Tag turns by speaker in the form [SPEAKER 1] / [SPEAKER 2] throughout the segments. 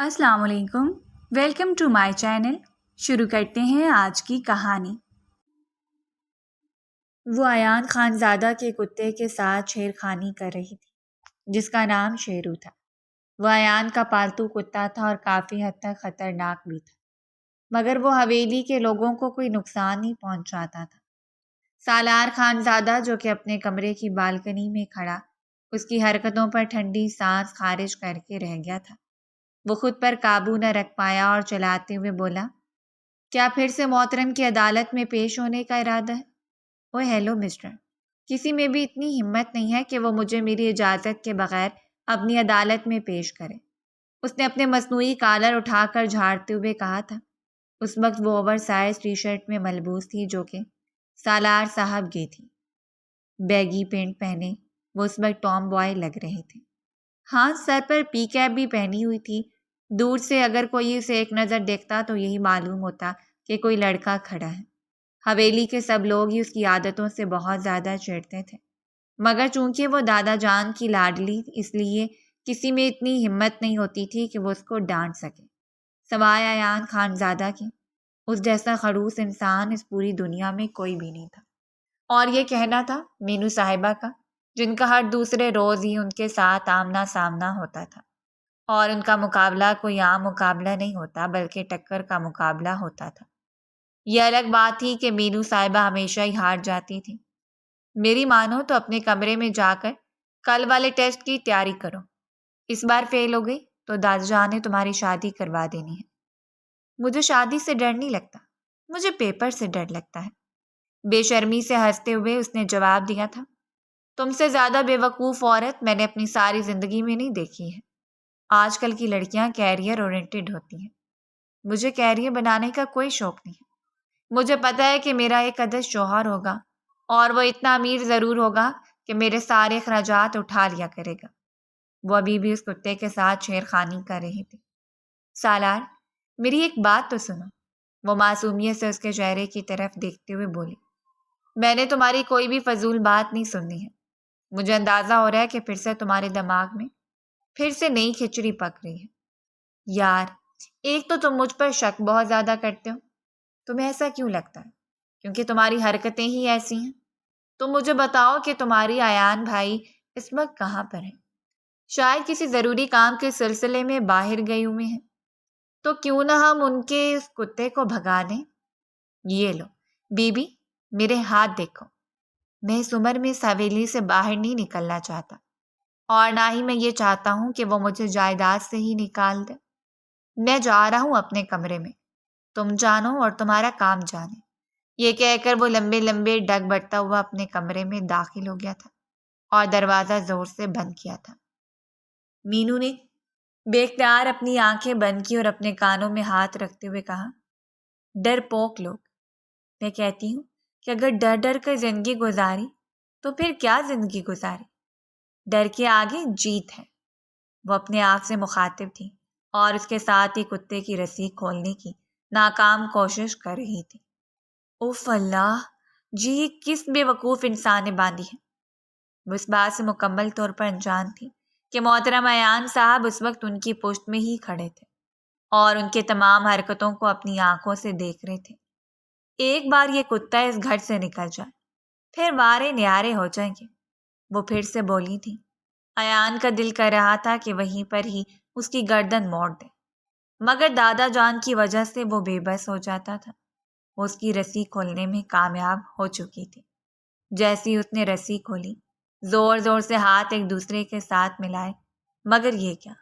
[SPEAKER 1] السلام علیکم، welcome to my channel. شروع کرتے ہیں آج کی کہانی۔ وہ ایان خانزادہ کے کتے کے ساتھ چھیڑ خانی کر رہی تھی جس کا نام شیرو تھا۔ وہ ایان کا پالتو کتا تھا اور کافی حد تک خطرناک بھی تھا، مگر وہ حویلی کے لوگوں کو کوئی نقصان نہیں پہنچاتا تھا۔ سالار خانزادہ جو کہ اپنے کمرے کی بالکنی میں کھڑا اس کی حرکتوں پر ٹھنڈی سانس خارج کر کے رہ گیا تھا۔ وہ خود پر قابو نہ رکھ پایا اور چلاتے ہوئے بولا، کیا پھر سے محترم کی عدالت میں پیش ہونے کا ارادہ ہے؟ اوہ ہیلو مسٹر، کسی میں بھی اتنی ہمت نہیں ہے کہ وہ مجھے میری اجازت کے بغیر اپنی عدالت میں پیش کرے۔ اس نے اپنے مصنوعی کالر اٹھا کر جھاڑتے ہوئے کہا تھا۔ اس وقت وہ اوور سائز ٹی شرٹ میں ملبوس تھی جو کہ سالار صاحب کی تھی۔ بیگی پینٹ پہنے وہ اس وقت ٹام بوائے لگ رہے تھے۔ ہاں، سر پر پی کیپ بھی پہنی ہوئی تھی۔ دور سے اگر کوئی اسے ایک نظر دیکھتا تو یہی معلوم ہوتا کہ کوئی لڑکا کھڑا ہے۔ حویلی کے سب لوگ ہی اس کی عادتوں سے بہت زیادہ چڑھتے تھے، مگر چونکہ وہ دادا جان کی لاڈلی اس لیے کسی میں اتنی ہمت نہیں ہوتی تھی کہ وہ اس کو ڈانٹ سکے، سوائے ایان خانزادہ کی۔ اس جیسا خڑوس انسان اس پوری دنیا میں کوئی بھی نہیں تھا۔ اور یہ کہنا تھا مینو صاحبہ کا، جن کا ہر دوسرے روز ہی ان کے ساتھ آمنا سامنا ہوتا تھا، اور ان کا مقابلہ کوئی عام مقابلہ نہیں ہوتا بلکہ ٹکر کا مقابلہ ہوتا تھا۔ یہ الگ بات تھی کہ مینو صاحبہ ہمیشہ ہی ہار جاتی تھی۔ میری مانو تو اپنے کمرے میں جا کر کل والے ٹیسٹ کی تیاری کرو۔ اس بار فیل ہو گئی تو دادا جان نے تمہاری شادی کروا دینی ہے۔ مجھے شادی سے ڈر نہیں لگتا، مجھے پیپر سے ڈر لگتا ہے، بے شرمی سے ہنستے ہوئے اس نے جواب دیا تھا۔ تم سے زیادہ بے وقوف عورت میں نے اپنی ساری زندگی میں نہیں دیکھی ہے۔ آج کل کی لڑکیاں کیریئر اورینٹڈ ہوتی ہیں، مجھے کیریئر بنانے کا کوئی شوق نہیں ہے۔ مجھے پتہ ہے کہ میرا ایک عدد شوہر ہوگا اور وہ اتنا امیر ضرور ہوگا کہ میرے سارے اخراجات اٹھا لیا کرے گا۔ وہ ابھی بھی اس کتے کے ساتھ چھیڑ خانی کر رہی تھی۔ سالار، میری ایک بات تو سنو، وہ معصومیت سے اس کے چہرے کی طرف دیکھتے ہوئے بولی۔ میں نے تمہاری کوئی بھی فضول بات نہیں سننی ہے۔ مجھے اندازہ ہو رہا ہے کہ پھر سے تمہارے دماغ میں پھر سے نئی کھچڑی پک رہی ہے۔ یار، ایک تو تم مجھ پر شک بہت زیادہ کرتے ہو۔ تمہیں ایسا کیوں لگتا ہے؟ کیونکہ تمہاری حرکتیں ہی ایسی ہیں۔ تم مجھے بتاؤ کہ تمہاری ایان بھائی اس وقت کہاں پر ہیں؟ شاید کسی ضروری کام کے سلسلے میں باہر گئے ہوئے ہیں۔ تو کیوں نہ ہم ان کے اس کتے کو بھگا دیں؟ یہ لو بی بی، میرے ہاتھ دیکھو۔ میں اس عمر میں اس حویلی سے باہر نہیں نکلنا چاہتا، اور نہ ہی میں یہ چاہتا ہوں کہ وہ مجھے جائیداد سے ہی نکال دے۔ میں جا رہا ہوں اپنے کمرے میں، تم جانو اور تمہارا کام جانے۔ یہ کہہ کر وہ لمبے لمبے ڈگ بڑھتا ہوا اپنے کمرے میں داخل ہو گیا تھا اور دروازہ زور سے بند کیا تھا۔ مینو نے بے اختیار اپنی آنکھیں بند کی اور اپنے کانوں میں ہاتھ رکھتے ہوئے کہا، ڈرپوک لوگ، میں کہتی ہوں کہ اگر ڈر ڈر کر زندگی گزاری تو پھر کیا زندگی گزاری؟ ڈر کے آگے جیت ہے۔ وہ اپنے آپ سے مخاطب تھی اور اس کے ساتھ ہی کتے کی رسی کھولنے کی ناکام کوشش کر رہی تھی۔ اوف اللہ، جی کس بے وقوف انسان نے باندھی ہے۔ وہ اس بات سے مکمل طور پر انجان تھی کہ محترم ایان صاحب اس وقت ان کی پشت میں ہی کھڑے تھے اور ان کے تمام حرکتوں کو اپنی آنکھوں سے دیکھ رہے تھے۔ ایک بار یہ کتا اس گھر سے نکل جائے پھر وارے نیارے ہو جائیں گے۔ وہ پھر سے بولی تھی۔ ایان کا دل کر رہا تھا کہ وہیں پر ہی اس کی گردن موڑ دے، مگر دادا جان کی وجہ سے وہ بے بس ہو جاتا تھا۔ وہ اس کی رسی کھولنے میں کامیاب ہو چکی تھی۔ جیسی اس نے رسی کھولی، زور زور سے ہاتھ ایک دوسرے کے ساتھ ملائے، مگر یہ کیا،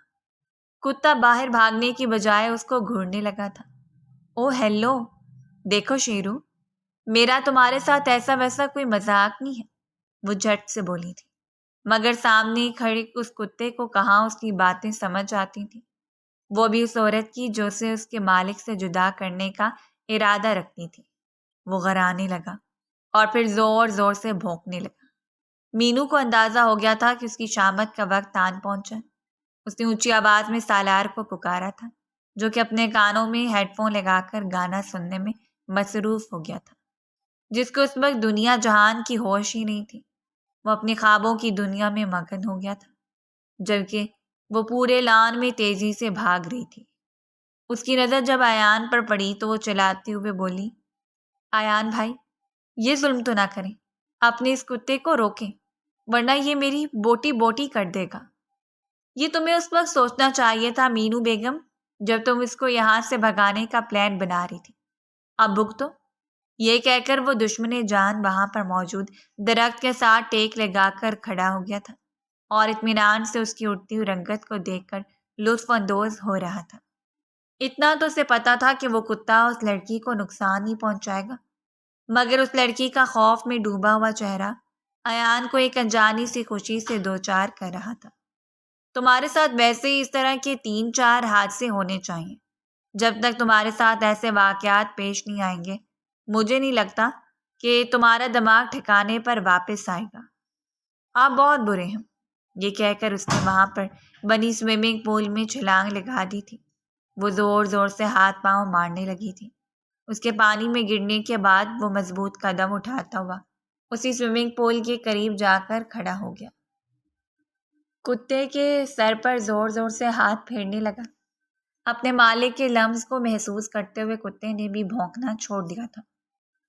[SPEAKER 1] کتا باہر بھاگنے کی بجائے اس کو گھورنے لگا تھا۔ او ہیلو، دیکھو شیرو، میرا تمہارے ساتھ ایسا ویسا کوئی مذاق نہیں ہے، وہ جھٹ سے بولی تھی، مگر سامنے کھڑے اس کتے کو کہاں اس کی باتیں سمجھ آتی تھی۔ وہ بھی اس عورت کی جو اسے اس کے مالک سے جدا کرنے کا ارادہ رکھتی تھی۔ وہ غرانے لگا اور پھر زور زور سے بھونکنے لگا۔ مینو کو اندازہ ہو گیا تھا کہ اس کی شامت کا وقت آن پہنچا۔ اس نے اونچی آواز میں سالار کو پکارا تھا، جو کہ اپنے کانوں میں ہیڈ فون لگا کر گانا سننے میں مصروف ہو گیا تھا، جس کو اس وقت دنیا جہان کی ہوش ہی نہیں تھی۔ وہ اپنے خوابوں کی دنیا میں مگن ہو گیا تھا، جبکہ وہ پورے لان میں تیزی سے بھاگ رہی تھی۔ اس کی نظر جب ایان پر پڑی تو وہ چلاتے ہوئے بولی، ایان بھائی، یہ ظلم تو نہ کریں، اپنے اس کتے کو روکیں ورنہ یہ میری بوٹی بوٹی کر دے گا۔ یہ تمہیں اس وقت سوچنا چاہیے تھا مینو بیگم، جب تم اس کو یہاں سے بھگانے کا پلان بنا رہی تھی۔ اب بھگتو۔ یہ کہہ کر وہ دشمن جان وہاں پر موجود درخت کے ساتھ ٹیک لگا کر کھڑا ہو گیا تھا اور اطمینان سے اس کی اٹھتی ہوئی رنگت کو دیکھ کر لطف اندوز ہو رہا تھا۔ اتنا تو اسے پتا تھا کہ وہ کتا اس لڑکی کو نقصان ہی پہنچائے گا، مگر اس لڑکی کا خوف میں ڈوبا ہوا چہرہ ایان کو ایک انجانی سی خوشی سے دوچار کر رہا تھا۔ تمہارے ساتھ ویسے ہی اس طرح کے 3-4 حادثے ہونے چاہیے۔ جب تک تمہارے ساتھ ایسے واقعات پیش نہیں آئیں گے، مجھے نہیں لگتا کہ تمہارا دماغ ٹھکانے پر واپس آئے گا۔ آپ بہت برے ہیں۔ یہ کہہ کر اس نے وہاں پر بنی سوئمنگ پول میں چھلانگ لگا دی تھی۔ وہ زور زور سے ہاتھ پاؤں مارنے لگی تھی۔ اس کے پانی میں گرنے کے بعد وہ مضبوط قدم اٹھاتا ہوا اسی سوئمنگ پول کے قریب جا کر کھڑا ہو گیا۔ کتے کے سر پر زور زور سے ہاتھ پھیرنے لگا۔ اپنے مالک کے لمس کو محسوس کرتے ہوئے کتے نے بھی بھونکنا چھوڑ دیا تھا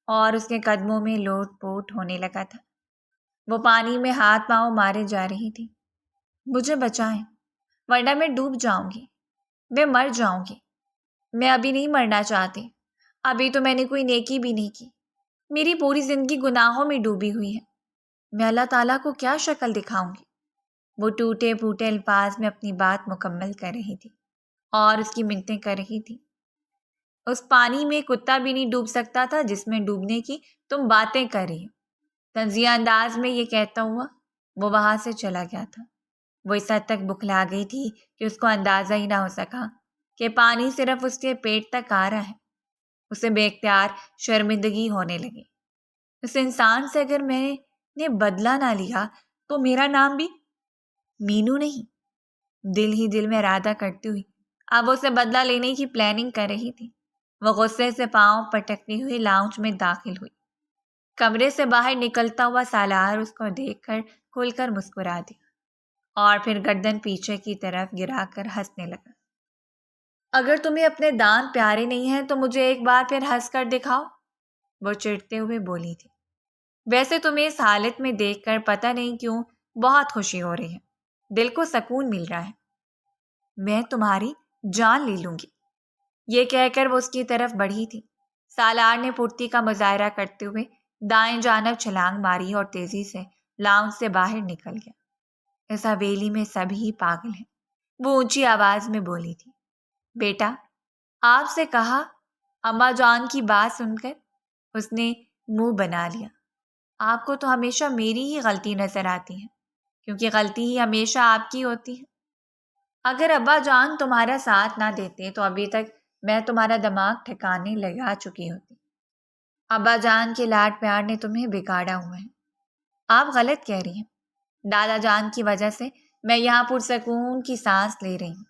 [SPEAKER 1] اور اس کے قدموں میں لوٹ پوٹ ہونے لگا تھا۔ وہ پانی میں ہاتھ پاؤں مارے جا رہی تھی۔ مجھے بچائیں ورنہ میں ڈوب جاؤں گی، میں مر جاؤں گی۔ میں ابھی نہیں مرنا چاہتی، ابھی تو میں نے کوئی نیکی بھی نہیں کی، میری پوری زندگی گناہوں میں ڈوبی ہوئی ہے، میں اللہ تعالیٰ کو کیا شکل دکھاؤں گی۔ وہ ٹوٹے پھوٹے الفاظ میں اپنی بات مکمل کر رہی تھی اور اس کی منتیں کر رہی تھی۔ اس پانی میں کتا بھی نہیں ڈوب سکتا تھا جس میں ڈوبنے کی تم باتیں کر رہی ہو۔ طنزیہ انداز میں یہ کہتا ہوا وہ وہاں سے چلا گیا تھا۔ وہ اس حد تک بکھلا گئی تھی کہ اس کو اندازہ ہی نہ ہو سکا کہ پانی صرف اس کے پیٹ تک آ رہا ہے۔ اسے بے اختیار شرمندگی ہونے لگی۔ اس انسان سے اگر میں نے بدلہ نہ لیا تو میرا نام بھی مینو نہیں۔ دل ہی دل میں ارادہ کرتی ہوئی اب اسے بدلہ لینے کی پلاننگ کر رہی تھی۔ وہ غصے سے پاؤں پٹکتی ہوئی لاؤنج میں داخل ہوئی۔ کمرے سے باہر نکلتا ہوا سالار اس کو دیکھ کر کھل کر مسکرا دیا اور پھر گردن پیچھے کی طرف گرا کر ہنسنے لگا۔ اگر تمہیں اپنے دانت پیارے نہیں ہیں تو مجھے ایک بار پھر ہنس کر دکھاؤ، وہ چڑھتے ہوئے بولی تھی۔ ویسے تمہیں اس حالت میں دیکھ کر پتہ نہیں کیوں بہت خوشی ہو رہی ہے، دل کو سکون مل رہا ہے۔ میں تمہاری جان لے لوں گی۔ یہ کہہ کر وہ اس کی طرف بڑھی تھی۔ سالار نے پھرتی کا مظاہرہ کرتے ہوئے دائیں جانب چھلانگ ماری اور تیزی سے لاؤنج سے باہر نکل گیا۔ اس حویلی میں سبھی پاگل ہیں، وہ اونچی آواز میں بولی تھی۔ بیٹا، آپ سے کہا۔ اماں جان کی بات سن کر اس نے منہ بنا لیا۔ آپ کو تو ہمیشہ میری ہی غلطی نظر آتی ہے، کیونکہ غلطی ہی ہمیشہ آپ کی ہوتی ہے۔ اگر ابا جان تمہارا ساتھ نہ دیتے تو ابھی تک میں تمہارا دماغ ٹھکانے لگا چکی ہوتی۔ ابا جان کے لاڈ پیار نے تمہیں بگاڑا ہوا ہے۔ آپ غلط کہہ رہی ہیں۔ دادا جان کی وجہ سے میں یہاں پرسکون کی سانس لے رہی ہوں۔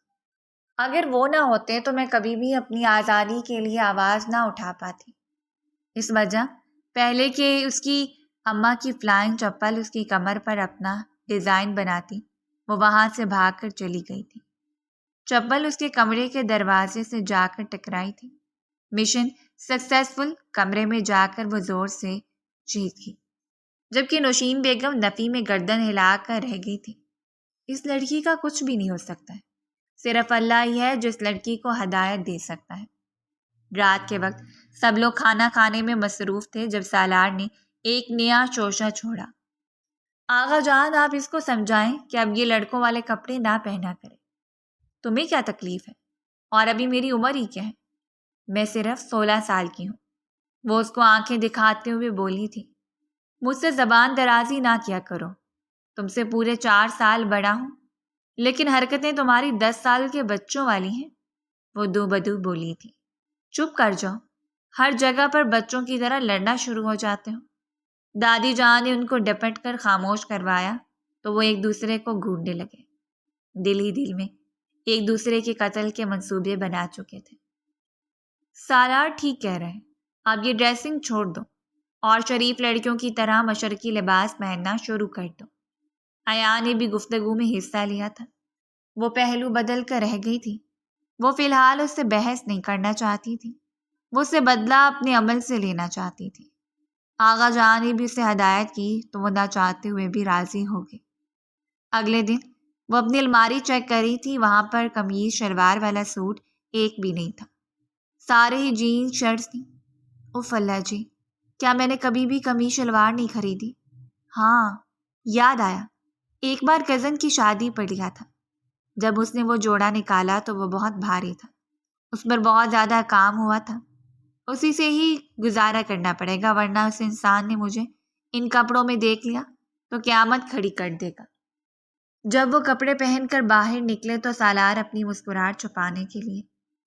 [SPEAKER 1] اگر وہ نہ ہوتے تو میں کبھی بھی اپنی آزادی کے لیے آواز نہ اٹھا پاتی۔ اس وجہ پہلے کہ اس کی اماں کی فلائنگ چپل اس کی کمر پر اپنا ڈیزائن بناتی، وہ وہاں سے بھاگ کر چلی گئی تھی۔ چپل اس کے کمرے کے دروازے سے جا کر ٹکرائی تھی۔ Mission successful. کمرے میں جا کر وہ زور سے چیخی، جبکہ نوشین بیگم نفی میں گردن ہلا کر رہ گئی تھی۔ اس لڑکی کا کچھ بھی نہیں ہو سکتا ہے، صرف اللہ ہی ہے جو اس لڑکی کو ہدایت دے سکتا ہے۔ رات کے وقت سب لوگ کھانا کھانے میں مصروف تھے جب سالار نے ایک نیا چوشا چھوڑا۔ آغا جان، آپ اس کو سمجھائیں کہ اب یہ لڑکوں والے کپڑے نہ پہنا کرے۔ تمہیں کیا تکلیف ہے؟ اور ابھی میری عمر ہی کیا ہے؟ میں صرف 16 سال کی ہوں، وہ اس کو آنکھیں دکھاتے ہوئے بولی تھی۔ مجھ سے زبان درازی نہ کیا کرو، تم سے پورے 4 سال بڑا ہوں، لیکن حرکتیں تمہاری 10 سال کے بچوں والی ہیں، وہ دو بدو بولی تھی۔ چپ کر جاؤ، ہر جگہ پر بچوں کی طرح لڑنا شروع ہو جاتے ہو۔ دادی جان نے ان کو ڈپٹ کر خاموش کروایا تو وہ ایک دوسرے کو گھونڈنے لگے۔ دل ہی دل میں ایک دوسرے کے قتل کے منصوبے بنا چکے تھے۔ سالار ٹھیک کہہ رہے ہیں، اب یہ ڈریسنگ چھوڑ دو اور شریف لڑکیوں کی طرح مشرقی لباس پہننا شروع کر دو۔ ایان نے بھی گفتگو میں حصہ لیا تھا۔ وہ پہلو بدل کر رہ گئی تھی۔ وہ فی الحال اس سے بحث نہیں کرنا چاہتی تھی، وہ اسے بدلہ اپنے عمل سے لینا چاہتی تھی۔ آغا جان نے بھی اسے ہدایت کی تو وہ نہ چاہتے ہوئے بھی راضی ہو گئی۔ اگلے دن وہ اپنی الماری چیک کر رہی تھی، وہاں پر قمیض شلوار والا سوٹ ایک بھی نہیں تھا، سارے ہی جینز شرٹس تھیں۔ اوف اللہ جی، کیا میں نے کبھی بھی قمیض شلوار نہیں خریدی؟ ہاں، یاد آیا، ایک بار کزن کی شادی پر لیا تھا۔ جب اس نے وہ جوڑا نکالا تو وہ بہت بھاری تھا، اس پر بہت زیادہ کام ہوا تھا۔ اسی سے ہی گزارا کرنا پڑے گا، ورنہ اس انسان نے مجھے ان کپڑوں میں دیکھ لیا تو قیامت کھڑی کر دے گا۔ جب وہ کپڑے پہن کر باہر نکلے تو سالار اپنی مسکراہٹ چھپانے کے لیے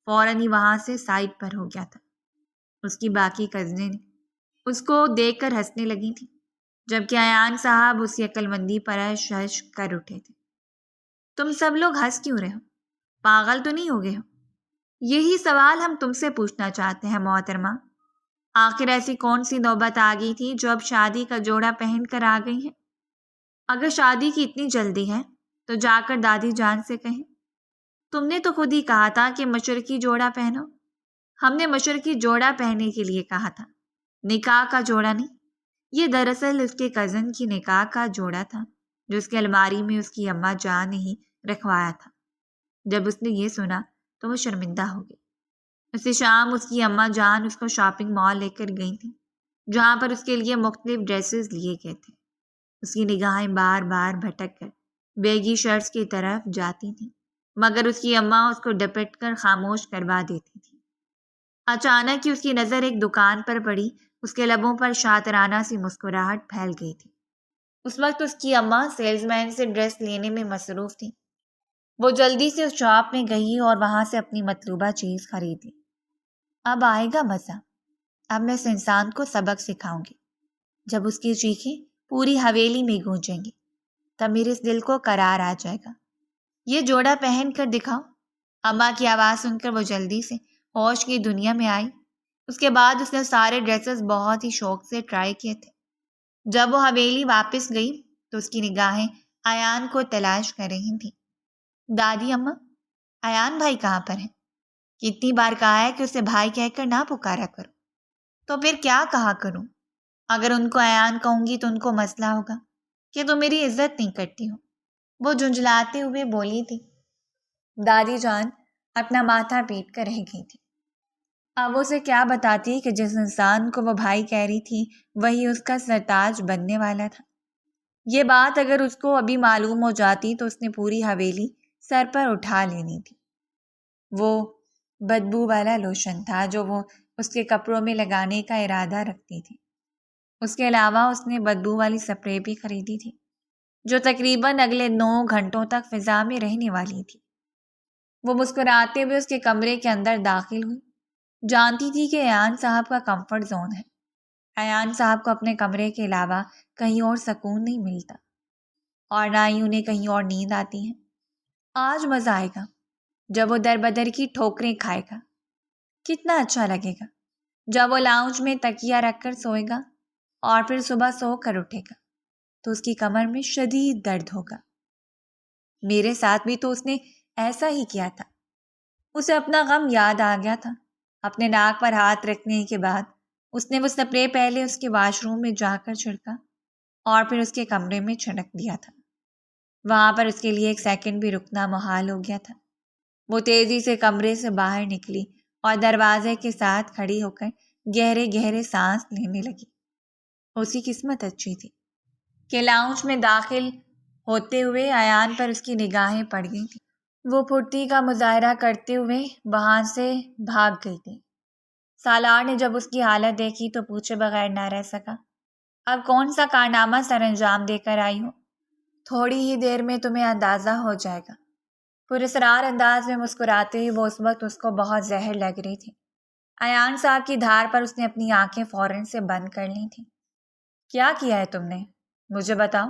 [SPEAKER 1] فوراً ہی وہاں سے سائڈ پر ہو گیا تھا۔ اس کی باقی کزنیں اس کو دیکھ کر ہنسنے لگی تھیں، جبکہ ایان صاحب اس کی عقل مندی پر شش کر اٹھے تھے۔ تم سب لوگ ہنس کیوں رہے ہو؟ پاگل تو نہیں ہو گئے ہو؟ یہی سوال ہم تم سے پوچھنا چاہتے ہیں محترمہ۔ آخر ایسی کون سی نوبت آ گئی تھی جو اب شادی کا جوڑا پہن کر آ گئی ہے؟ اگر شادی کی اتنی جلدی ہے تو جا کر دادی جان سے کہیں۔ تم نے تو خود ہی کہا تھا کہ مشرقی جوڑا پہنو۔ ہم نے مشرقی جوڑا پہننے کے لیے کہا تھا، نکاح کا جوڑا نہیں۔ یہ دراصل اس کے کزن کی نکاح کا جوڑا تھا جو اس کی الماری میں اس کی اماں جان نے ہی رکھوایا تھا۔ جب اس نے یہ سنا تو وہ شرمندہ ہو گئی۔ اسی شام اس کی اماں جان اس کو شاپنگ مال لے کر گئی تھی، جہاں پر اس کے لیے مختلف ڈریسز لیے گئے تھے۔ اس کی نگاہیں بار بار بھٹک کر بیگی شرٹس کی طرف جاتی تھیں، مگر اس کی اماں اس کو ڈپٹ کر خاموش کروا دیتی تھی۔ اچانک ہی اس کی نظر ایک دکان پر پڑی، اس کے لبوں پر شاطرانہ سی مسکراہٹ پھیل گئی تھی۔ اس وقت اس کی اماں سیلز مین سے ڈریس لینے میں مصروف تھی۔ وہ جلدی سے اس شاپ میں گئی اور وہاں سے اپنی مطلوبہ چیز خرید لی۔ اب آئے گا مزہ، اب میں اس انسان کو سبق سکھاؤں گی۔ جب اس کی چیخیں پوری حویلی میں گونجیں گی تب میرے اس دل کو قرار آ جائے گا۔ یہ جوڑا پہن کر دکھاؤ۔ اماں کی آواز سن کر وہ جلدی سے ہوش کی دنیا میں آئی۔ اس کے بعد اس نے سارے ڈریسز بہت ہی شوق سے ٹرائی کیے تھے۔ جب وہ حویلی واپس گئی تو اس کی نگاہیں ایان کو تلاش کر رہی تھیں۔ دادی اماں، ایان بھائی کہاں پر ہیں؟ کتنی بار کہا ہے کہ اسے بھائی کہہ کر نہ پکارا کرو، تو پھر کیا کہا کروں؟ اگر ان کو ایان کہوں گی تو ان کو مسئلہ ہوگا کہ تم میری عزت نہیں کرتی ہو، وہ جھنجھلاتے ہوئے بولی تھی۔ دادی جان اپنا ماتھا پیٹ کر رہ گئی تھی۔ اب اسے کیا بتاتی کہ جس انسان کو وہ بھائی کہہ رہی تھی وہی اس کا سرتاج بننے والا تھا۔ یہ بات اگر اس کو ابھی معلوم ہو جاتی تو اس نے پوری حویلی سر پر اٹھا لینی تھی۔ وہ بدبو والا لوشن تھا جو وہ اس کے کپڑوں میں لگانے کا ارادہ رکھتی تھی۔ اس کے علاوہ اس نے بدبو والی سپرے بھی خریدی تھی جو تقریباً اگلے 9 گھنٹوں تک فضا میں رہنے والی تھی۔ وہ مسکراتے ہوئے اس کے کمرے کے اندر داخل ہوئی، جانتی تھی کہ ایان صاحب کا کمفرٹ زون ہے۔ ایان صاحب کو اپنے کمرے کے علاوہ کہیں اور سکون نہیں ملتا، اور نہ ہی انہیں کہیں اور نیند آتی ہے۔ آج مزہ آئے گا جب وہ در بدر کی ٹھوکریں کھائے گا۔ کتنا اچھا لگے گا جب وہ لاؤنج میں تکیہ رکھ کر سوئے گا اور پھر صبح سو کر اٹھے گا تو اس کی کمر میں شدید درد ہوگا۔ میرے ساتھ بھی تو اس نے ایسا ہی کیا تھا۔ اسے اپنا غم یاد آ گیا تھا۔ اپنے ناک پر ہاتھ رکھنے کے بعد اس نے وہ سپرے پہلے اس کے واش روم میں جا کر چھڑکا اور پھر اس کے کمرے میں چھڑک دیا تھا۔ وہاں پر اس کے لیے 1 سیکنڈ بھی رکنا محال ہو گیا تھا۔ وہ تیزی سے کمرے سے باہر نکلی اور دروازے کے ساتھ کھڑی ہو کر گہرے گہرے سانس لینے لگی۔ اس کی قسمت اچھی تھی کہ لاؤنج میں داخل ہوتے ہوئے ایان پر اس کی نگاہیں پڑ گئی تھیں۔ وہ پھرتی کا مظاہرہ کرتے ہوئے وہاں سے بھاگ گئی تھی۔ سالار نے جب اس کی حالت دیکھی تو پوچھے بغیر نہ رہ سکا، اب کون سا کارنامہ سر انجام دے کر آئی ہو؟ تھوڑی ہی دیر میں تمہیں اندازہ ہو جائے گا۔ پراسرار انداز میں مسکراتے ہوئے وہ اس وقت اس کو بہت زہر لگ رہی تھی۔ ایان صاحب کی دھار پر اس نے اپنی آنکھیں فوراً سے بند کر لی تھیں۔ کیا کیا ہے تم نے؟ مجھے بتاؤ،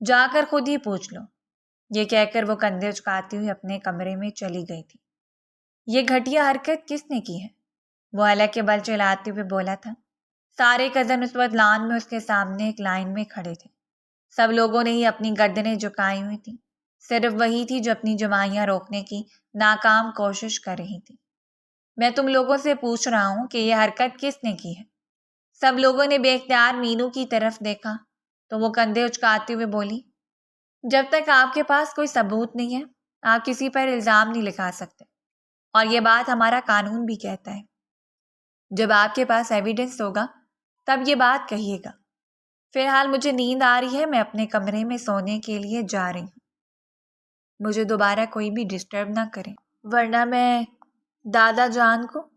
[SPEAKER 1] جا کر خود ہی پوچھ لو۔ یہ کہہ کر وہ کندھے اچکاتی ہوئی اپنے کمرے میں چلی گئی تھی۔ یہ گھٹیا حرکت کس نے کی ہے؟ وہ حلق کے بل چلاتے ہوئے بولا تھا۔ سارے کزن اس وقت لان میں اس کے سامنے ایک لائن میں کھڑے تھے۔ سب لوگوں نے ہی اپنی گردنیں جھکائی ہوئی تھیں۔ صرف وہی تھی جو اپنی جمائیاں روکنے کی ناکام کوشش کر رہی تھی۔ میں تم لوگوں سے پوچھ رہا ہوں کہ یہ حرکت کس نے کی ہے؟ سب لوگوں نے بے اختیار مینو کی طرف دیکھا تو وہ کندھے اچکاتے ہوئے بولی، جب تک آپ کے پاس کوئی ثبوت نہیں ہے آپ کسی پر الزام نہیں لگا سکتے، اور یہ بات ہمارا قانون بھی کہتا ہے۔ جب آپ کے پاس ایویڈنس ہوگا تب یہ بات کہیے گا۔ فی الحال مجھے نیند آ رہی ہے، میں اپنے کمرے میں سونے کے لیے جا رہی ہوں۔ مجھے دوبارہ کوئی بھی ڈسٹرب نہ کرے ورنہ میں دادا جان کو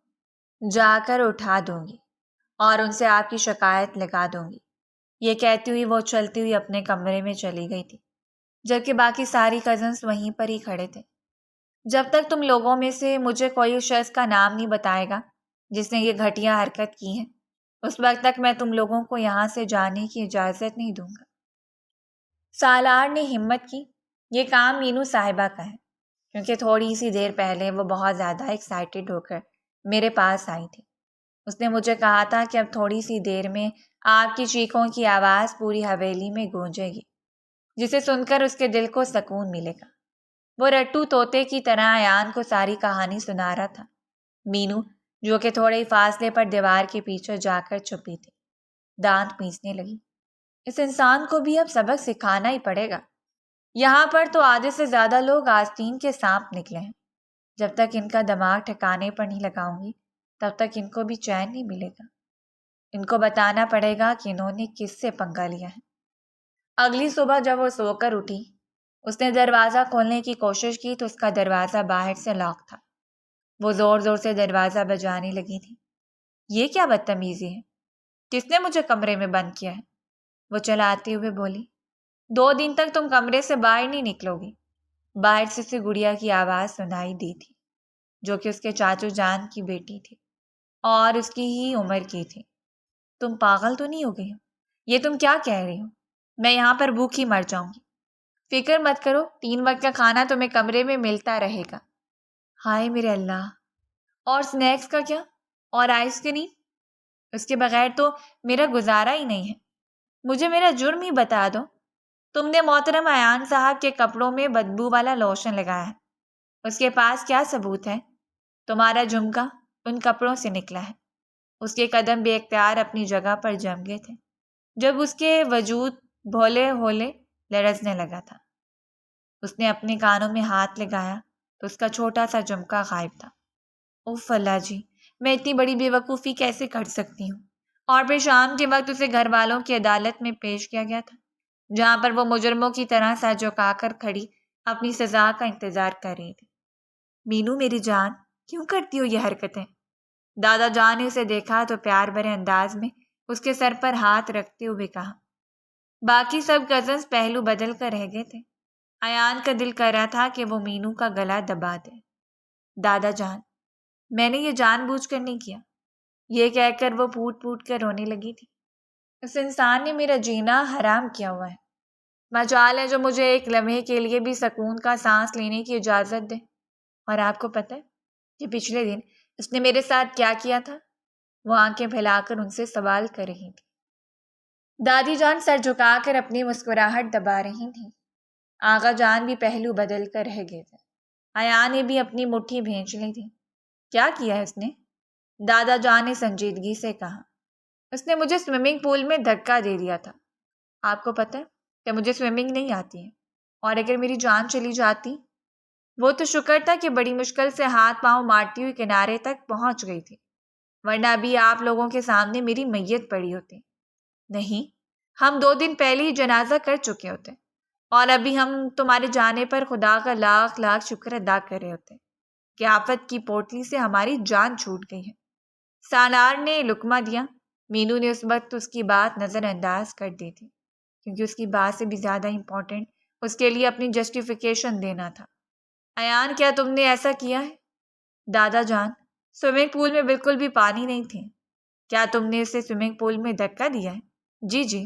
[SPEAKER 1] جا کر اٹھا دوں گی اور ان سے آپ کی شکایت لگا دوں گی۔ یہ کہتی ہوئی وہ چلتی ہوئی اپنے کمرے میں چلی گئی تھی، جبکہ باقی ساری کزنس وہیں پر ہی کھڑے تھے۔ جب تک تم لوگوں میں سے مجھے کوئی شخص کا نام نہیں بتائے گا جس نے یہ گھٹیا حرکت کی ہے، اس وقت تک میں تم لوگوں کو یہاں سے جانے کی اجازت نہیں دوں گا۔ سالار نے ہمت کی، یہ کام مینو صاحبہ کا ہے، کیونکہ تھوڑی سی دیر پہلے وہ بہت زیادہ ایکسائٹیڈ ہو کر میرے پاس آئی تھی۔ اس نے مجھے کہا تھا کہ اب تھوڑی سی دیر میں آپ کی چیخوں کی آواز پوری حویلی میں گونجے گی، جسے سن کر اس کے دل کو سکون ملے گا۔ وہ رٹو طوطے کی طرح ایان کو ساری کہانی سنا رہا تھا۔ مینو جو کہ تھوڑے ہی فاصلے پر دیوار کے پیچھے جا کر چھپی تھی، دانت پیسنے لگی۔ اس انسان کو بھی اب سبق سکھانا ہی پڑے گا۔ یہاں پر تو آدھے سے زیادہ لوگ آستین کے سانپ نکلے ہیں۔ جب تک ان کا دماغ ٹھکانے پر نہیں لگاؤں گی تب تک ان کو بھی چین نہیں ملے گا۔ ان کو بتانا پڑے گا کہ انہوں نے کس سے پنگا لیا ہے۔ اگلی صبح جب وہ سو کر اٹھی، اس نے دروازہ کھولنے کی کوشش کی تو اس کا دروازہ باہر سے لاک تھا۔ وہ زور زور سے دروازہ بجانے لگی تھی۔ یہ کیا بدتمیزی ہے؟ کس نے مجھے کمرے میں بند کیا ہے؟ وہ چلاتے ہوئے بولی، 2 دن تک تم کمرے سے باہر نہیں نکلو گی۔ باہر سے اسے گڑیا کی آواز سنائی دی تھی، جو کہ اس کے چاچو جان کی بیٹی تھی اور اس کی ہی عمر کی تھی۔ تم پاگل تو نہیں ہو گئی ہو؟ یہ تم کیا کہہ رہی ہو؟ میں یہاں پر بھوکی مر جاؤں گی۔ فکر مت کرو، 3 وقت کا کھانا تمہیں کمرے میں ملتا رہے گا۔ ہائے میرے اللہ! اور سنیکس کا کیا؟ اور آئس کریم؟ اس کے بغیر تو میرا گزارا ہی نہیں ہے۔ مجھے میرا جرم ہی بتا دو۔ تم نے محترم ایان صاحب کے کپڑوں میں بدبو والا لوشن لگایا ہے۔ اس کے پاس کیا ثبوت ہے؟ تمہارا جھمکا ان کپڑوں سے نکلا ہے۔ اس کے قدم بے اختیار اپنی جگہ پر جم گئے تھے جب اس کے وجود بھولے ہولے لرزنے لگا تھا۔ اس نے اپنے کانوں میں ہاتھ لگایا تو اس کا چھوٹا سا جھمکا غائب تھا۔ اوف اللہ جی، میں اتنی بڑی بے وقوفی کیسے کر سکتی ہوں؟ اور پھر شام کے وقت اسے گھر والوں کی عدالت میں پیش کیا گیا تھا، جہاں پر وہ مجرموں کی طرح سر جھکا کر کھڑی اپنی سزا کا انتظار کر رہی تھی۔ مینو میری جان، کیوں کرتی ہو یہ حرکتیں؟ دادا جان نے اسے دیکھا تو پیار بھرے انداز میں اس کے سر پر ہاتھ رکھتے ہوئے کہا۔ باقی سب کزنس پہلو بدل کر رہ گئے تھے۔ ایان کا دل کر رہا تھا کہ وہ مینو کا گلا دبا دے۔ دادا جان، میں نے یہ جان بوجھ کر نہیں کیا۔ یہ کہہ کر وہ پھوٹ پھوٹ کر رونے لگی تھی۔ اس انسان نے میرا جینا حرام کیا ہوا ہے۔ مجال ہے جو مجھے ایک لمحے کے لیے بھی سکون کا سانس لینے کی اجازت دے۔ اور آپ کو پتہ ہے کہ پچھلے دن اس نے میرے ساتھ کیا کیا تھا؟ وہ آنکھیں پھیلا کر ان سے سوال کر رہی تھی۔ دادی جان سر جھکا کر اپنی مسکراہٹ دبا رہی تھیں۔ آغا جان بھی پہلو بدل کر رہ گئے تھے۔ ایان نے بھی اپنی مٹھی بھینچ لی تھی۔ کیا کیا ہے اس نے؟ دادا جان نے سنجیدگی سے کہا۔ اس نے مجھے سوئمنگ پول میں دھکا دے دیا تھا۔ آپ کو پتہ ہے کہ مجھے سوئمنگ نہیں آتی ہے، اور اگر میری جان چلی جاتی، وہ تو شکر تھا کہ بڑی مشکل سے ہاتھ پاؤں مارتی ہوئی کنارے تک پہنچ گئی تھی، ورنہ ابھی آپ لوگوں کے سامنے میری میت پڑی ہوتی۔ نہیں، ہم 2 دن پہلے ہی جنازہ کر چکے ہوتے، اور ابھی ہم تمہارے جانے پر خدا کا لاکھ لاکھ شکر ادا کر رہے ہوتے کہ آفت کی پوٹلی سے ہماری جان چھوٹ گئی ہے۔ سالار نے لقمہ دیا۔ مینو نے اس وقت اس کی بات نظر انداز کر دی تھی، کیونکہ اس کی بات سے بھی زیادہ امپورٹنٹ اس کے لیے اپنی جسٹیفیکیشن دینا تھا۔ ایان، کیا تم نے ایسا کیا ہے؟ دادا جان، سوئمنگ پول میں بالکل بھی پانی نہیں تھی۔ کیا تم نے اسے سوئمنگ پول میں دھکا دیا ہے؟ جی،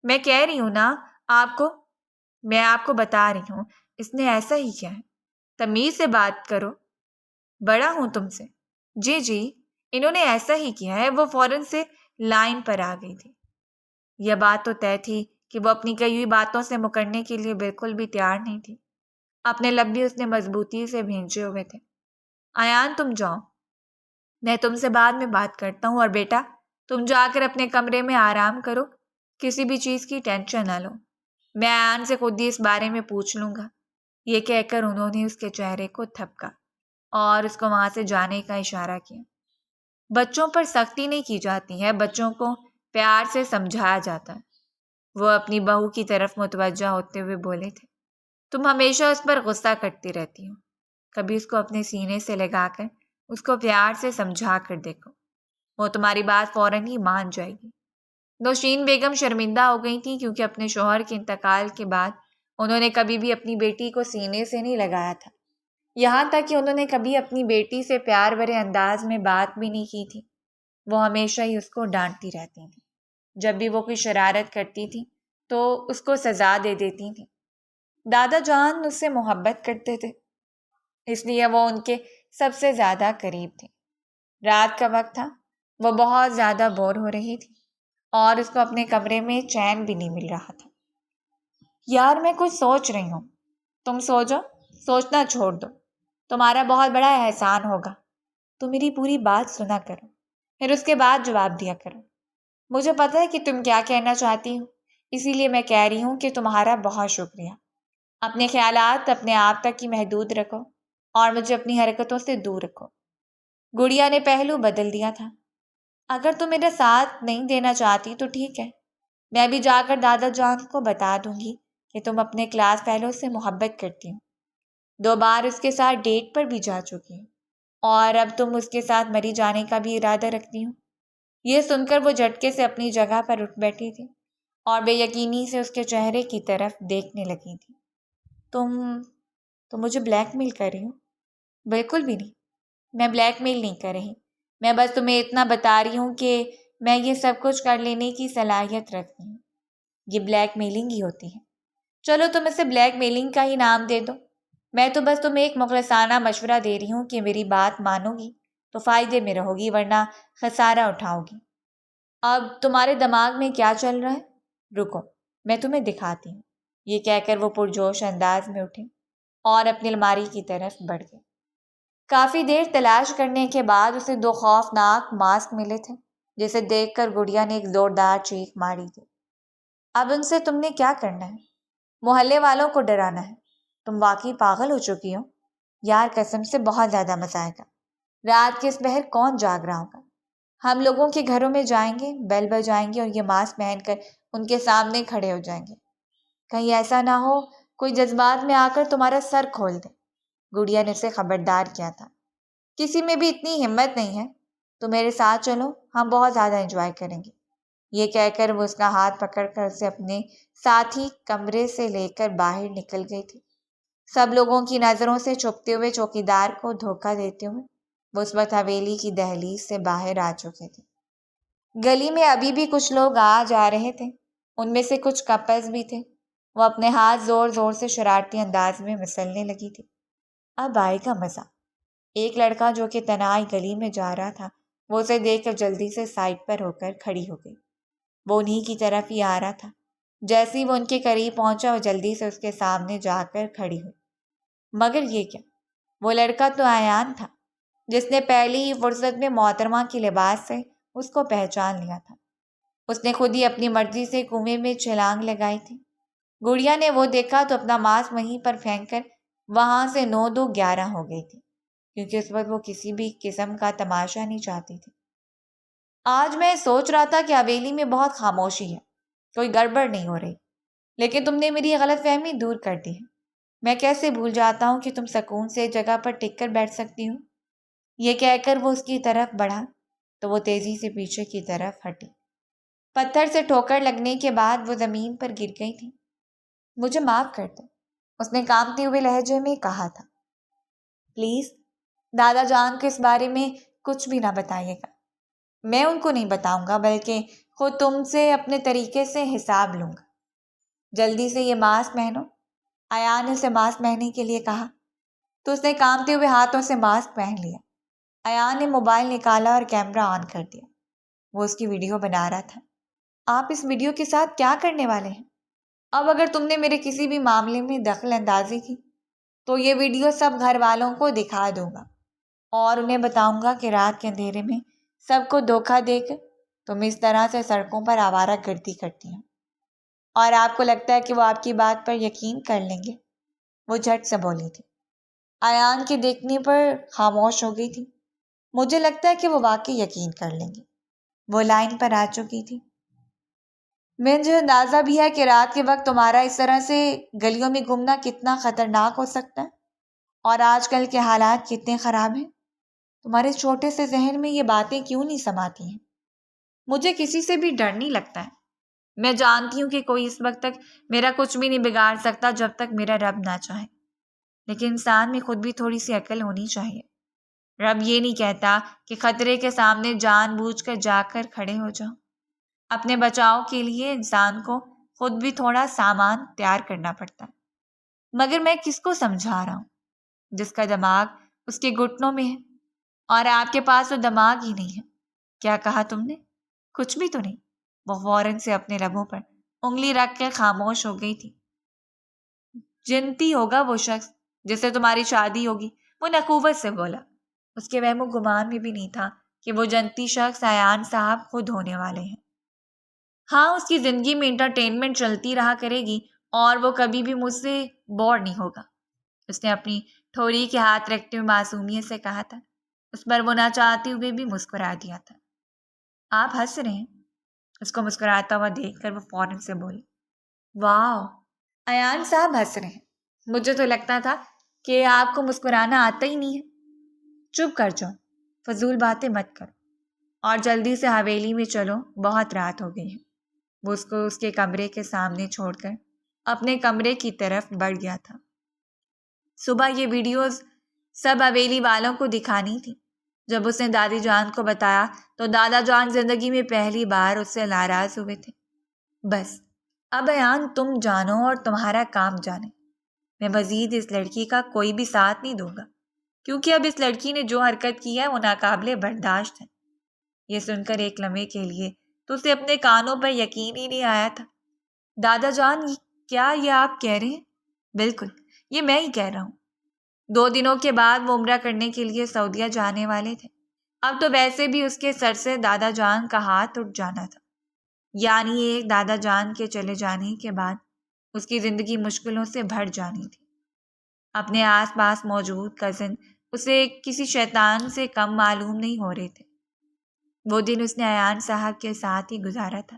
[SPEAKER 1] میں کہہ رہی ہوں نا میں آپ کو بتا رہی ہوں، اس نے ایسا ہی کیا ہے۔ تمیز سے بات کرو، بڑا ہوں تم سے۔ جی، انہوں نے ایسا ہی کیا ہے۔ وہ فوراً سے لائن پر آ گئی تھی۔ یہ بات تو طے تھی کہ وہ اپنی کہی ہوئی باتوں سے مکرنے کے لیے بالکل بھی تیار نہیں تھی۔ اپنے لب بھی اس نے مضبوطی سے بھینچے ہوئے تھے۔ ایان تم جاؤ، میں تم سے بعد میں بات کرتا ہوں، اور بیٹا تم جا کر اپنے کمرے میں آرام کرو، کسی بھی چیز کی ٹینشن نہ لو، میں ایان سے خود ہی اس بارے میں پوچھ لوں گا۔ یہ کہہ کر انہوں نے اس کے چہرے کو تھپکا اور اس کو وہاں سے جانے کا اشارہ کیا۔ بچوں پر سختی نہیں کی جاتی ہے، بچوں کو پیار سے سمجھایا جاتا ہے، وہ اپنی بہو کی طرف متوجہ ہوتے ہوئے بولے تھے۔ تم ہمیشہ اس پر غصہ کرتی رہتی ہو، کبھی اس کو اپنے سینے سے لگا کر اس کو پیار سے سمجھا کر دیکھو، وہ تمہاری بات فوراً ہی مان جائے گی۔ نوشین بیگم شرمندہ ہو گئی تھی کیونکہ اپنے شوہر کے انتقال کے بعد انہوں نے کبھی بھی اپنی بیٹی کو سینے سے نہیں لگایا تھا، یہاں تک کہ انہوں نے کبھی اپنی بیٹی سے پیار بھرے انداز میں بات بھی نہیں کی تھی۔ وہ ہمیشہ ہی اس کو ڈانٹتی رہتی تھی، جب بھی وہ کوئی شرارت کرتی تھی تو اس کو سزا دے دیتی تھی۔ دادا جان اس سے محبت کرتے تھے، اس لیے وہ ان کے سب سے زیادہ قریب تھے۔ رات کا وقت تھا، وہ بہت زیادہ بور ہو رہی تھی اور اس کو اپنے کمرے میں چین بھی نہیں مل رہا تھا۔ یار میں کچھ سوچ رہی ہوں، تم سو جاؤ، سوچنا چھوڑ دو، تمہارا بہت بڑا احسان ہوگا، تم میری پوری بات سنا کرو، پھر اس کے بعد جواب دیا کرو۔ مجھے پتہ ہے کہ تم کیا کہنا چاہتی ہو، اسی لیے میں کہہ رہی ہوں کہ تمہارا بہت شکریہ۔ اپنے خیالات اپنے آپ تک ہی محدود رکھو اور مجھے اپنی حرکتوں سے دور رکھو۔ گڑیا نے پہلو بدل دیا تھا۔ اگر تم میرا ساتھ نہیں دینا چاہتی تو ٹھیک ہے، میں بھی جا کر دادا جان کو بتا دوں گی کہ تم اپنے کلاس فیلو سے محبت کرتی ہو، 2 بار اس کے ساتھ ڈیٹ پر بھی جا چکی ہوں، اور اب تم اس کے ساتھ مری جانے کا بھی ارادہ رکھتی ہو۔ یہ سن کر وہ جھٹکے سے اپنی جگہ پر اٹھ بیٹھی تھی اور بے یقینی سے اس کے چہرے کی طرف دیکھنے لگی تھی۔ تم مجھے بلیک میل کر رہی ہو؟ بالکل بھی نہیں، میں بلیک میل نہیں کر رہی، میں بس تمہیں اتنا بتا رہی ہوں کہ میں یہ سب کچھ کر لینے کی صلاحیت رکھتی ہوں۔ یہ بلیک میلنگ ہی ہوتی ہے۔ چلو تم اسے بلیک میلنگ کا ہی نام دے دو، میں تو بس تمہیں ایک مخلصانہ مشورہ دے رہی ہوں کہ میری بات مانو گی تو فائدے میں رہو گی، ورنہ خسارہ اٹھاؤ گی۔ اب تمہارے دماغ میں کیا چل رہا ہے؟ رکو میں تمہیں دکھاتی ہوں۔ یہ کہہ کر وہ پرجوش انداز میں اٹھے اور اپنی الماری کی طرف بڑھ گئے۔ کافی دیر تلاش کرنے کے بعد اسے 2 خوفناک ماسک ملے تھے، جسے دیکھ کر گڑیا نے ایک زوردار چیخ ماری تھی۔ اب ان سے تم نے کیا کرنا ہے؟ محلے والوں کو ڈرانا ہے؟ تم واقعی پاگل ہو چکی ہو؟ یار قسم سے بہت زیادہ مزہ آئے گا۔ رات کے اس پہر کون جاگ رہا ہوگا؟ ہم لوگوں کے گھروں میں جائیں گے، بیل بجائیں گے اور یہ ماسک پہن کر ان کے سامنے کھڑے ہو جائیں گے۔ کہیں ایسا نہ ہو کوئی جذبات میں آ کر تمہارا سر کھول دے۔ گڑیا نے اسے خبردار کیا تھا۔ کسی میں بھی اتنی ہمت نہیں ہے، تو میرے ساتھ چلو، ہم بہت زیادہ انجوائے کریں گے۔ یہ کہہ کر وہ اس کا ہاتھ پکڑ کر اسے اپنے ساتھی کمرے سے لے کر باہر نکل گئی تھی۔ سب لوگوں کی نظروں سے چھپتے ہوئے چوکیدار کو دھوکہ دیتے ہوئے وہ اس وقت حویلی کی دہلیز سے باہر آ چکے تھے۔ گلی میں ابھی بھی کچھ لوگ آ جا رہے تھے، ان میں سے کچھ کپلز بھی تھے۔ وہ اپنے ہاتھ زور زور سے شرارتی انداز میں مسلنے لگی تھی۔ اب آئے گا مزہ۔ ایک لڑکا جو کہ تنہائی گلی میں جا رہا تھا، وہ اسے دیکھ کر جلدی سے سائڈ پر ہو کر کھڑی ہو گئی۔ وہ انہی کی طرف ہی آ رہا تھا۔ جیسے ہی وہ ان کے قریب پہنچا وہ جلدی سے اس کے سامنے جا کر کھڑی ہوئی۔ مگر یہ کیا، وہ لڑکا تو ایان تھا، جس نے پہلی ہی فرصت میں محترمہ کے لباس سے اس کو پہچان لیا تھا۔ اس نے خود ہی اپنی مرضی سے کنویں میں چھلانگ لگائی تھی۔ گڑیا نے وہ دیکھا تو اپنا ماسک وہیں پر پھینک کر وہاں سے 9 2 11 ہو گئی تھی، کیونکہ اس وقت وہ کسی بھی قسم کا تماشا نہیں چاہتی تھی۔ آج میں سوچ رہا تھا کہ حویلی میں بہت خاموشی ہے، کوئی گڑبڑ نہیں ہو رہی، لیکن تم نے میری غلط فہمی دور کر دی ہے۔ میں کیسے بھول جاتا ہوں کہ تم سکون سے ایک جگہ پر ٹک کر بیٹھ سکتی ہوں۔ یہ کہہ کر وہ اس کی طرف بڑھا تو وہ تیزی سے پیچھے کی طرف ہٹی۔ پتھر سے ٹھوکر لگنے کے بعد وہ زمین پر گر گئی تھی۔ مجھے معاف کر دو، اس نے کانپتے ہوئے لہجے میں کہا تھا۔ پلیز دادا جان کو اس بارے میں کچھ بھی نہ بتائیے گا۔ میں ان کو نہیں بتاؤں گا، بلکہ خود تم سے اپنے طریقے سے حساب لوں گا۔ جلدی سے یہ ماسک پہنو۔ ایان نے اسے ماسک پہننے کے لیے کہا تو اس نے کانپتے ہوئے ہاتھوں سے ماسک پہن لیا۔ ایان نے موبائل نکالا اور کیمرہ آن کر دیا۔ وہ اس کی ویڈیو بنا رہا تھا۔ آپ اس ویڈیو کے ساتھ کیا کرنے والے ہیں؟ اب اگر تم نے میرے کسی بھی معاملے میں دخل اندازی کی تو یہ ویڈیو سب گھر والوں کو دکھا دوں گا اور انہیں بتاؤں گا کہ رات کے اندھیرے میں سب کو دھوکہ دے کر تم اس طرح سے سڑکوں پر آوارہ گردی کرتی ہو، اور آپ کو لگتا ہے کہ وہ آپ کی بات پر یقین کر لیں گے۔ وہ جھٹ سے بولی تھی۔ ایان کے دیکھنے پر خاموش ہو گئی تھی۔ مجھے لگتا ہے کہ وہ واقعی یقین کر لیں گے۔ وہ لائن پر آ چکی تھی۔ مجھے اندازہ بھی ہے کہ رات کے وقت تمہارا اس طرح سے گلیوں میں گھومنا کتنا خطرناک ہو سکتا ہے، اور آج کل کے حالات کتنے خراب ہیں۔ تمہارے چھوٹے سے ذہن میں یہ باتیں کیوں نہیں سماتی ہیں؟ مجھے کسی سے بھی ڈر نہیں لگتا ہے۔ میں جانتی ہوں کہ کوئی اس وقت تک میرا کچھ بھی نہیں بگاڑ سکتا جب تک میرا رب نہ چاہے، لیکن انسان میں خود بھی تھوڑی سی عقل ہونی چاہیے۔ رب یہ نہیں کہتا کہ خطرے کے سامنے جان بوجھ کر جا کر کھڑے ہو جاؤ۔ اپنے بچاؤ کے لیے انسان کو خود بھی تھوڑا سامان تیار کرنا پڑتا ہے۔ مگر میں کس کو سمجھا رہا ہوں جس کا دماغ اس کے گھٹنوں میں ہے، اور آپ کے پاس وہ دماغ ہی نہیں ہے۔ کیا کہا تم نے؟ کچھ بھی تو نہیں۔ وہ فوراً سے اپنے لبوں پر انگلی رکھ کر خاموش ہو گئی تھی۔ جنتی ہوگا وہ شخص جس سے تمہاری شادی ہوگی، وہ نخوت سے بولا۔ اس کے وہم و گمان میں بھی نہیں تھا کہ وہ جنتی شخص ایان صاحب خود ہونے والے ہیں۔ ہاں، اس کی زندگی میں انٹرٹینمنٹ چلتی رہا کرے گی اور وہ کبھی بھی مجھ سے بور نہیں ہوگا۔ اس نے اپنی ٹھوڑی کے ہاتھ رکھتے ہوئے معصومیت سے کہا تھا۔ اس پر وہ نہ چاہتے ہوئے بھی مسکرا دیا تھا۔ آپ ہنس رہے ہیں؟ اس کو مسکراتا ہوا دیکھ کر وہ فوراً سے بولی۔ واو، ایان صاحب ہنس رہے ہیں؟ مجھے تو لگتا تھا کہ آپ کو مسکرانا آتا ہی نہیں ہے۔ چپ کر جاؤ، فضول باتیں مت کرو، اور جلدی سے حویلی میں چلو، بہت رات ہو گئی ہے۔ وہ اس کو اس کے کمرے کے سامنے چھوڑ کر اپنے کمرے کی طرف بڑھ گیا تھا۔ صبح یہ ویڈیوز سب حویلی والوں کو دکھانی تھی۔ جب اس نے دادی جان کو بتایا تو دادا جان زندگی میں پہلی بار اس سے ناراض ہوئے تھے۔ بس اب ایان تم جانو اور تمہارا کام جانے۔ میں مزید اس لڑکی کا کوئی بھی ساتھ نہیں دوں گا، کیونکہ اب اس لڑکی نے جو حرکت کی ہے وہ ناقابل برداشت ہے۔ یہ سن کر ایک لمحے کے لیے تو اسے اپنے کانوں پر یقین ہی نہیں آیا تھا۔ دادا جان، کیا یہ آپ کہہ رہے ہیں؟ بالکل، یہ میں ہی کہہ رہا ہوں۔ 2 دنوں کے بعد وہ عمرہ کرنے کے لیے سعودیہ جانے والے تھے۔ اب تو ویسے بھی اس کے سر سے دادا جان کا ہاتھ اٹھ جانا تھا۔ یعنی ایک دادا جان کے چلے جانے کے بعد اس کی زندگی مشکلوں سے بھر جانی تھی۔ اپنے آس پاس موجود کزن اسے کسی شیطان سے کم معلوم نہیں ہو رہے تھے۔ وہ دن اس نے ایان صاحب کے ساتھ ہی گزارا تھا۔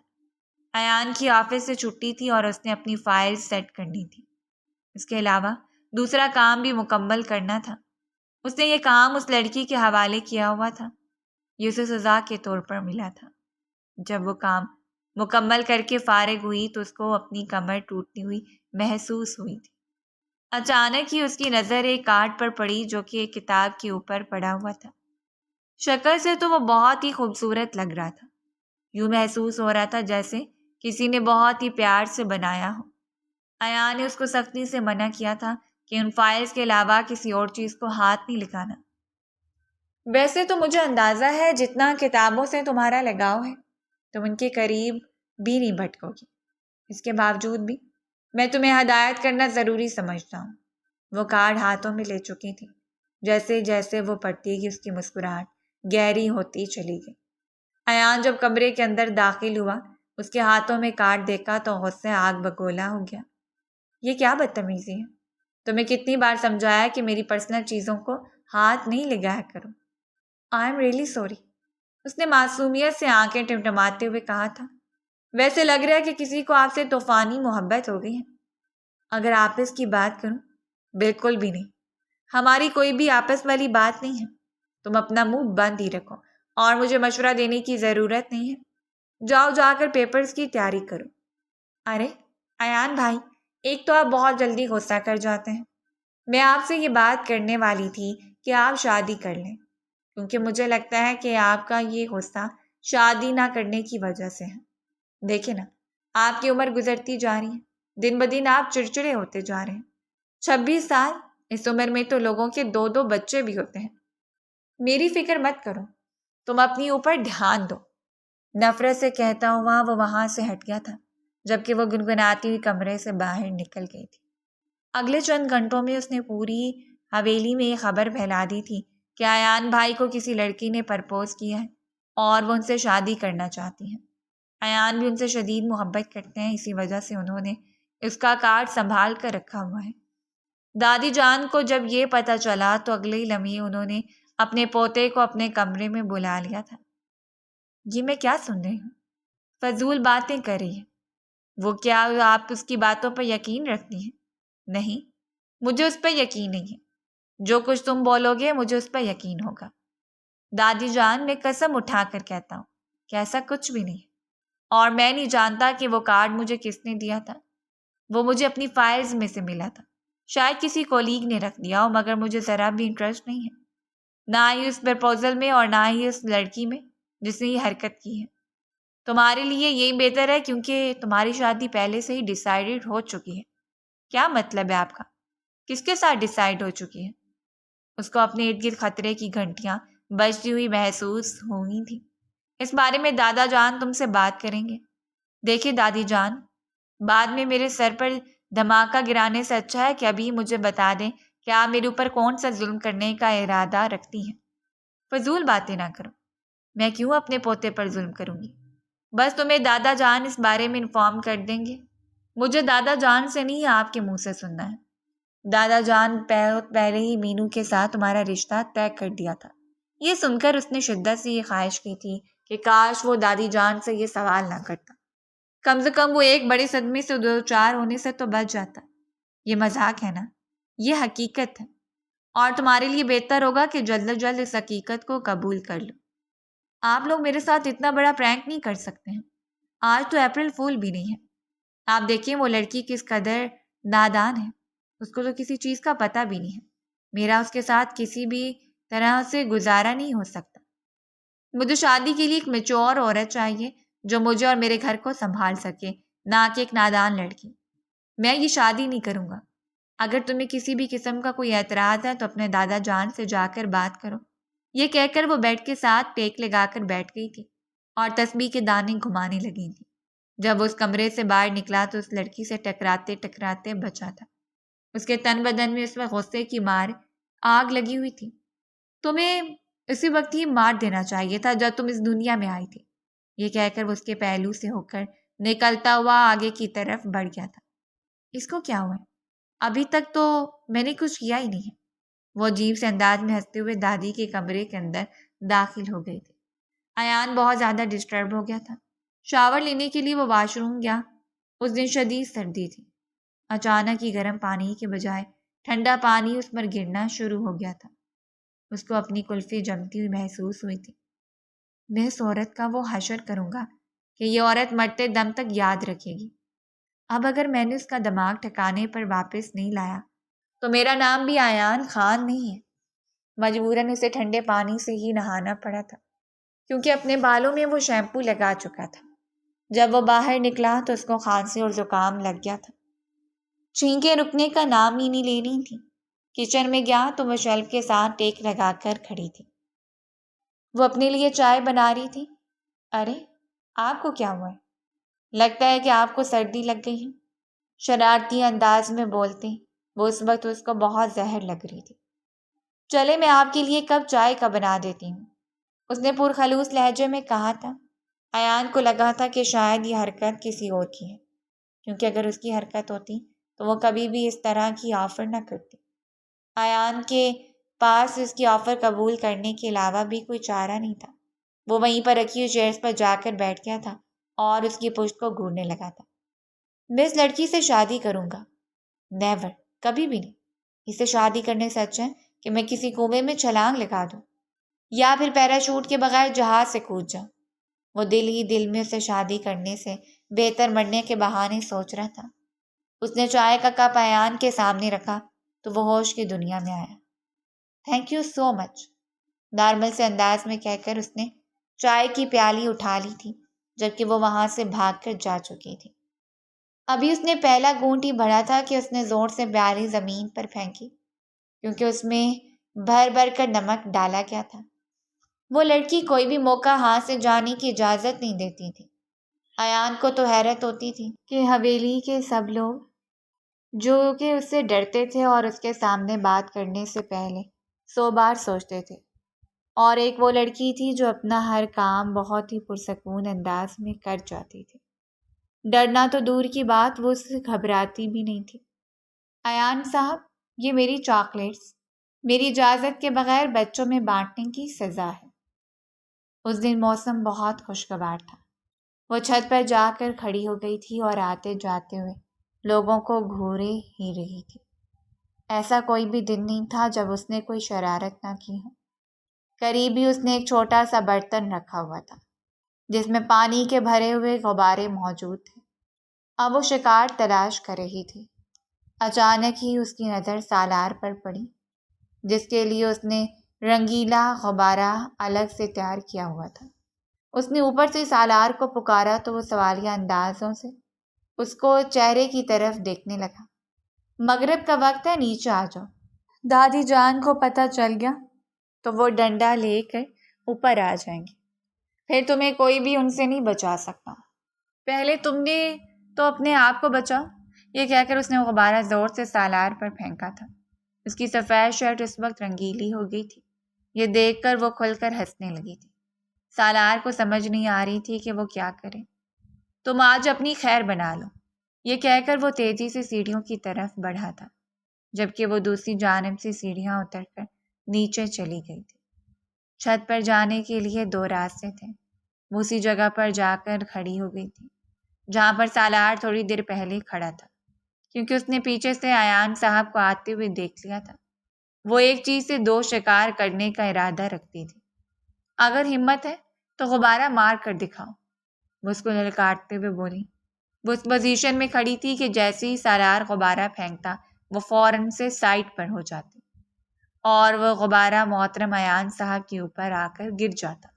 [SPEAKER 1] ایان کی آفس سے چھٹی تھی اور اس نے اپنی فائل سیٹ کرنی تھی۔ اس کے علاوہ دوسرا کام بھی مکمل کرنا تھا۔ اس نے یہ کام اس لڑکی کے حوالے کیا ہوا تھا۔ یہ اسے سزا کے طور پر ملا تھا۔ جب وہ کام مکمل کر کے فارغ ہوئی تو اس کو اپنی کمر ٹوٹتی ہوئی محسوس ہوئی تھی۔ اچانک ہی اس کی نظر ایک کارڈ پر پڑی جو کہ ایک کتاب کے اوپر پڑا ہوا تھا۔ شکل سے تو وہ بہت ہی خوبصورت لگ رہا تھا۔ یوں محسوس ہو رہا تھا جیسے کسی نے بہت ہی پیار سے بنایا ہو۔ ایان نے اس کو سختی سے منع کیا تھا کہ ان فائلز کے علاوہ کسی اور چیز کو ہاتھ نہیں لگانا۔ ویسے تو مجھے اندازہ ہے جتنا کتابوں سے تمہارا لگاؤ ہے تم ان کے قریب بھی نہیں بھٹکو گی۔ اس کے باوجود بھی میں تمہیں ہدایت کرنا ضروری سمجھتا ہوں۔ وہ کارڈ ہاتھوں میں لے چکی تھی۔ جیسے جیسے وہ پڑھتی گئی اس کی مسکراہٹ گہری ہوتی چلی گئی۔ ایان جب کمرے کے اندر داخل ہوا اس کے ہاتھوں میں کارڈ دیکھا تو غصے آگ بگولا ہو گیا۔ یہ کیا بدتمیزی ہے؟ تمہیں کتنی بار سمجھایا کہ میری پرسنل چیزوں کو ہاتھ نہیں لگایا کرو۔ آئی ایم ریئلی سوری، اس نے معصومیت سے آنکھیں ٹمٹماتے ہوئے کہا تھا۔ ویسے لگ رہا ہے کہ کسی کو آپ سے طوفانی محبت ہو گئی ہے۔ اگر آپس کی بات کروں، بالکل بھی نہیں۔ ہماری کوئی بھی آپس والی بات نہیں ہے۔ تم اپنا منہ بند ہی رکھو اور مجھے مشورہ دینے کی ضرورت نہیں ہے۔ جاؤ جا کر پیپرز کی تیاری کرو۔ ارے ایان بھائی، ایک تو آپ بہت جلدی غصہ کر جاتے ہیں۔ میں آپ سے یہ بات کرنے والی تھی کہ آپ شادی کر لیں، کیونکہ مجھے لگتا ہے کہ آپ کا یہ غصہ شادی نہ کرنے کی وجہ سے ہے۔ دیکھیں نا، آپ کی عمر گزرتی جا رہی ہے، دن بدن آپ چڑچڑے ہوتے جا رہے ہیں۔ 26 سال، اس عمر میں تو لوگوں کے 2 بچے بھی ہوتے ہیں۔ میری فکر مت کرو، تم اپنی اوپر دھیان دو۔ نفرت سے کہتا ہوا وہ وہاں سے ہٹ گیا تھا، جبکہ وہ گنگناتی ہوئی کمرے سے باہر نکل گئی تھی۔ اگلے چند گھنٹوں میں اس نے پوری حویلی میں یہ خبر پھیلا دی تھی کہ ایان بھائی کو کسی لڑکی نے پرپوز کیا ہے اور وہ ان سے شادی کرنا چاہتی ہیں۔ ایان بھی ان سے شدید محبت کرتے ہیں، اسی وجہ سے انہوں نے اس کا کارڈ سنبھال کر رکھا ہوا ہے۔ دادی جان کو جب یہ پتہ چلا تو اگلے ہی لمحے انہوں نے اپنے پوتے کو اپنے کمرے میں بلا لیا تھا۔ یہ میں کیا سن رہی ہوں؟ فضول باتیں کر رہی ہے وہ۔ کیا آپ اس کی باتوں پر یقین رکھتی ہیں؟ نہیں، مجھے اس پر یقین نہیں ہے۔ جو کچھ تم بولو گے مجھے اس پر یقین ہوگا۔ دادی جان، میں قسم اٹھا کر کہتا ہوں کہ ایسا کچھ بھی نہیں ہے، اور میں نہیں جانتا کہ وہ کارڈ مجھے کس نے دیا تھا۔ وہ مجھے اپنی فائلز میں سے ملا تھا، شاید کسی کولیگ نے رکھ دیا ہو، مگر مجھے ذرا بھی انٹرسٹ نہیں ہے، نہ ہی اس پرپوزل میں اور نہ ہی اس لڑکی میں جس نے یہ حرکت کی ہے۔ تمہارے لیے یہی بہتر ہے، کیونکہ تمہاری شادی پہلے سے ہی ڈیسائیڈڈ ہو چکی ہے۔ کیا مطلب ہے آپ کا؟ کس کے ساتھ ڈیسائیڈ ہو چکی ہے؟ اس کو اپنے ارد گرد خطرے کی گھنٹیاں بجتی ہوئی محسوس ہوئی تھی۔ اس بارے میں دادا جان تم سے بات کریں گے۔ دیکھیے دادی جان، بعد میں میرے سر پر دھماکہ گرانے سے اچھا ہے کہ ابھی مجھے بتا دیں کہ آپ میرے اوپر کون سا ظلم کرنے کا ارادہ رکھتی ہیں۔ فضول باتیں نہ کرو، میں کیوں اپنے پوتے پر ظلم کروں گی؟ بس تمہیں دادا جان اس بارے میں انفارم کر دیں گے۔ مجھے دادا جان سے نہیں، آپ کے منہ سے سننا ہے۔ دادا جان پہلے ہی مینو کے ساتھ تمہارا رشتہ طے کر دیا تھا۔ یہ سن کر اس نے شدت سے یہ خواہش کی تھی کہ کاش وہ دادی جان سے یہ سوال نہ کرتا، کم سے کم وہ ایک بڑے صدمے سے دو چار ہونے سے تو بچ جاتا۔ یہ مذاق ہے نا، یہ حقیقت ہے، اور تمہارے لیے بہتر ہوگا کہ جلد از جلد اس حقیقت کو قبول کر لو۔ آپ لوگ میرے ساتھ اتنا بڑا پرینک نہیں کر سکتے ہیں۔ آج تو اپریل فول بھی نہیں ہے۔ آپ دیکھیں وہ لڑکی کس قدر نادان ہے، اس کو تو کسی چیز کا پتہ بھی نہیں ہے۔ میرا اس کے ساتھ کسی بھی طرح سے گزارا نہیں ہو سکتا۔ مجھے شادی کے لیے ایک میچور عورت چاہیے جو مجھے اور میرے گھر کو سنبھال سکے، نہ کہ ایک نادان لڑکی۔ میں یہ شادی نہیں کروں گا۔ اگر تمہیں کسی بھی قسم کا کوئی اعتراض ہے تو اپنے دادا جان سے جا کر بات کرو۔ یہ کہہ کر وہ بیڈ کے ساتھ ٹیک لگا کر بیٹھ گئی تھی اور تسبیح کے دانے گھمانے لگی تھی۔ جب وہ اس کمرے سے باہر نکلا تو اس لڑکی سے ٹکراتے ٹکراتے بچا تھا۔ اس کے تن بدن میں اس وقت غصے کی مار آگ لگی ہوئی تھی۔ تمہیں اسی وقت ہی مار دینا چاہیے تھا جب تم اس دنیا میں آئی تھی۔ یہ کہہ کر وہ اس کے پہلو سے ہو کر نکلتا ہوا آگے کی طرف بڑھ گیا تھا۔ اس کو کیا ہوا ہے؟ ابھی تک تو میں نے کچھ کیا ہی نہیں ہے۔ وہ عجیب سے انداز میں ہنستے ہوئے دادی کے کمرے کے اندر داخل ہو گئے تھے۔ ایان بہت زیادہ ڈسٹرب ہو گیا تھا۔ شاور لینے کے لیے وہ واش روم گیا۔ اس دن شدید سردی تھی۔ اچانک ہی گرم پانی کے بجائے ٹھنڈا پانی اس پر گرنا شروع ہو گیا تھا۔ اس کو اپنی کلفی جمتی ہوئی محسوس ہوئی تھی۔ میں اس عورت کا وہ حشر کروں گا کہ یہ عورت مرتے دم تک یاد رکھے گی۔ اب اگر میں نے اس کا دماغ ٹھکانے پر واپس نہیں لایا تو میرا نام بھی ایان خان نہیں ہے۔ مجبوراً اسے ٹھنڈے پانی سے ہی نہانا پڑا تھا، کیونکہ اپنے بالوں میں وہ شیمپو لگا چکا تھا۔ جب وہ باہر نکلا تو اس کو کھانسی اور زکام لگ گیا تھا۔ چھینکیں رکنے کا نام ہی نہیں لے رہی تھی۔ کچن میں گیا تو وہ شیلف کے ساتھ ٹیک لگا کر کھڑی تھی۔ وہ اپنے لیے چائے بنا رہی تھی۔ ارے آپ کو کیا ہوا ہے؟ لگتا ہے کہ آپ کو سردی لگ گئی ہے، شرارتی انداز میں بولتے وہ اس وقت اس کو بہت زہر لگ رہی تھی۔ چلے میں آپ کے لیے کپ چائے کا بنا دیتی ہوں، اس نے پرخلوص لہجے میں کہا تھا۔ ایان کو لگا تھا کہ شاید یہ حرکت کسی اور کی ہے، کیونکہ اگر اس کی حرکت ہوتی تو وہ کبھی بھی اس طرح کی آفر نہ کرتی۔ ایان کے پاس اس کی آفر قبول کرنے کے علاوہ بھی کوئی چارہ نہیں تھا۔ وہ وہیں پر رکھی ہوئی چیئرز پر جا کر بیٹھ گیا تھا اور اس کی پشت کو گھورنے لگا تھا۔ میں اس لڑکی سے شادی کروں گا۔ نیور، کبھی بھی نہیں۔ اسے شادی کرنے سے اچھا ہے کہ میں کسی کنویں میں چھلانگ لگا دوں یا پھر پیراشوٹ کے بغیر جہاز سے کود جاؤں۔ وہ دل ہی دل میں اسے شادی کرنے سے بہتر مرنے کے بہانے سوچ رہا تھا۔ اس نے چائے کا کپ ایان کے سامنے رکھا تو وہ ہوش کی دنیا میں آیا۔ Thank you so much, normal سے انداز میں کہہ کر اس نے چائے کی پیالی اٹھا لی تھی، جبکہ وہ وہاں سے بھاگ کر جا چکی تھی۔ ابھی اس نے پہلا گھونٹ ہی بھرا تھا کہ اس نے زور سے پیالی زمین پر پھینکی، کیونکہ اس میں بھر بھر کر نمک ڈالا گیا تھا۔ وہ لڑکی کوئی بھی موقع ہاتھ سے جانے کی اجازت نہیں دیتی تھی۔ ایان کو تو حیرت ہوتی تھی کہ حویلی کے سب لوگ جو کہ اس سے ڈرتے تھے اور اس کے سامنے بات کرنے سے پہلے 100 بار سوچتے تھے، اور ایک وہ لڑکی تھی جو اپنا ہر کام بہت ہی پرسکون انداز میں کر جاتی تھی۔ ڈرنا تو دور کی بات، وہ اس سے گھبراتی بھی نہیں تھی۔ ایان صاحب، یہ میری چاکلیٹس میری اجازت کے بغیر بچوں میں بانٹنے کی سزا ہے۔ اس دن موسم بہت خوشگوار تھا۔ وہ چھت پر جا کر کھڑی ہو گئی تھی اور آتے جاتے ہوئے لوگوں کو گھورے ہی رہی تھی۔ ایسا کوئی بھی دن نہیں تھا جب اس نے کوئی شرارت نہ کی ہو۔ قریب ہی اس نے ایک چھوٹا سا برتن رکھا ہوا تھا جس میں پانی کے بھرے ہوئے غبارے موجود تھے۔ اب وہ شکار تلاش کر رہی تھی۔ اچانک ہی اس کی نظر سالار پر پڑی، جس کے لیے اس نے رنگیلا غبارہ الگ سے تیار کیا ہوا تھا۔ اس نے اوپر سے سالار کو پکارا تو وہ سوالیہ اندازوں سے اس کو چہرے کی طرف دیکھنے لگا۔ مغرب کا وقت ہے، نیچے آ جاؤ۔ دادی جان کو پتہ چل گیا تو وہ ڈنڈا لے کر اوپر آ جائیں گے، پھر تمہیں کوئی بھی ان سے نہیں بچا سکتا۔ پہلے تم نے تو اپنے آپ کو بچاؤ۔ یہ کہہ کر اس نے غبارہ زور سے سالار پر پھینکا تھا۔ اس کی سفید شرٹ اس وقت رنگیلی ہو گئی تھی۔ یہ دیکھ کر وہ کھل کر ہنسنے لگی تھی۔ سالار کو سمجھ نہیں آ رہی تھی کہ وہ کیا کرے۔ تم آج اپنی خیر بنا لو، یہ کہہ کر وہ تیزی سے سیڑھیوں کی طرف بڑھا تھا، جبکہ وہ دوسری جانب سے سیڑھیاں اتر کر نیچے چلی گئی تھی۔ چھت پر جانے کے لیے 2 راستے تھے۔ وہ اسی جگہ پر جا کر کھڑی ہو گئی تھی جہاں پر سالار تھوڑی دیر پہلے کھڑا تھا، کیونکہ اس نے پیچھے سے ایان صاحب کو آتے ہوئے دیکھ لیا تھا۔ وہ ایک چیز سے 2 شکار کرنے کا ارادہ رکھتی تھی۔ اگر ہمت ہے تو غبارہ مار کر دکھاؤ، وہ اس کو للکارتے ہوئے بولی۔ وہ اس پوزیشن میں کھڑی تھی کہ جیسے ہی سالار غبارہ پھینکتا وہ فوراً سے سائڈ پر ہو جاتی اور وہ غبارہ محترم ایان صاحب کے اوپر آ کر گر جاتا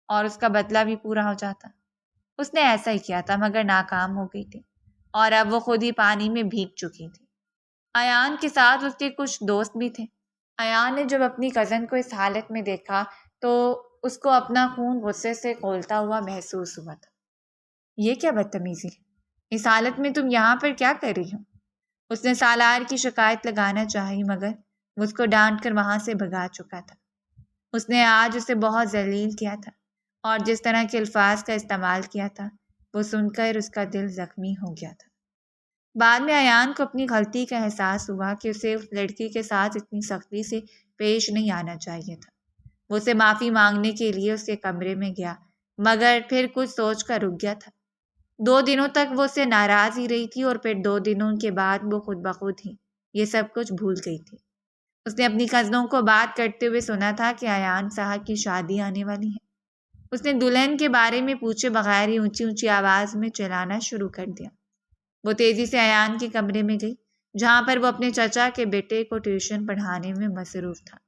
[SPEAKER 1] اور اس کا بدلہ بھی پورا ہو جاتا۔ اس نے ایسا ہی کیا تھا مگر ناکام ہو گئی تھی اور اب وہ خود ہی پانی میں بھیگ چکی تھی۔ ایان کے ساتھ اس کے کچھ دوست بھی تھے۔ ایان نے جب اپنی کزن کو اس حالت میں دیکھا تو اس کو اپنا خون غصے سے کھولتا ہوا محسوس ہوا تھا۔ یہ کیا بدتمیزی ہے؟ اس حالت میں تم یہاں پر کیا کر رہی ہو؟ اس نے سالار کی شکایت لگانا چاہی مگر وہ اس کو ڈانٹ کر وہاں سے بھگا چکا تھا۔ اس نے آج اسے بہت ذلیل کیا تھا اور جس طرح کے الفاظ کا استعمال کیا تھا وہ سن کر اس کا دل زخمی ہو گیا تھا۔ بعد میں ایان کو اپنی غلطی کا احساس ہوا کہ اسے اس لڑکی کے ساتھ اتنی سختی سے پیش نہیں آنا چاہیے تھا۔ وہ اسے معافی مانگنے کے لیے اس کے کمرے میں گیا مگر پھر کچھ سوچ کر رک گیا تھا۔ 2 دنوں تک وہ اسے ناراض ہی رہی تھی اور پھر 2 دنوں کے بعد وہ خود بخود ہی یہ سب کچھ بھول گئی تھی۔ اس نے اپنی کزنوں کو بات کرتے ہوئے سنا تھا کہ ایان صاحب کی شادی آنے والی ہے۔ اس نے دلہن کے بارے میں پوچھے بغیر ہی اونچی اونچی آواز میں چلانا شروع کر دیا۔ وہ تیزی سے ایان کے کمرے میں گئی جہاں پر وہ اپنے چچا کے بیٹے کو ٹیوشن پڑھانے میں مصروف تھا۔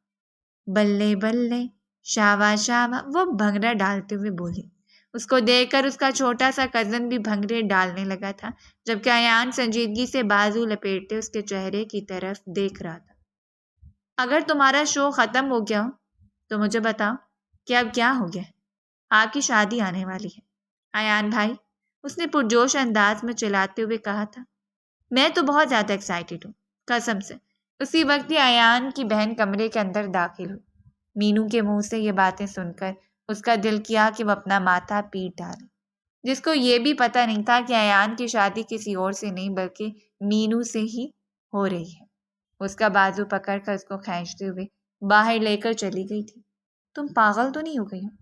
[SPEAKER 1] بلے بلے شاوا شاوا، وہ بھنگڑا ڈالتے ہوئے بولی۔ اس کو دیکھ کر اس کا چھوٹا سا کزن بھی بھنگڑے ڈالنے لگا تھا جبکہ ایان سنجیدگی سے بازو لپیٹے اس کے چہرے کی طرف دیکھ رہا تھا۔ اگر تمہارا شو ختم ہو گیا ہو تو مجھے بتاؤ کہ اب کیا ہو گیا؟ آپ کی شادی آنے والی ہے ایان بھائی، اس نے پرجوش انداز میں چلاتے ہوئے کہا تھا۔ میں تو بہت زیادہ ایکسائٹیڈ ہوں، قسم سے۔ اسی وقت ہی ایان کی بہن کمرے کے اندر داخل ہوئی۔ مینو کے منہ سے یہ باتیں سن کر اس کا دل کیا کہ وہ اپنا ماتھا پیٹ ڈالے، جس کو یہ بھی پتہ نہیں تھا کہ ایان کی شادی کسی اور سے نہیں بلکہ مینو سے ہی ہو رہی ہے۔ اس کا بازو پکڑ کر اس کو کھینچتے ہوئے باہر لے کر چلی گئی تھی۔ تم پاگل تو نہیں ہو گئی ہو؟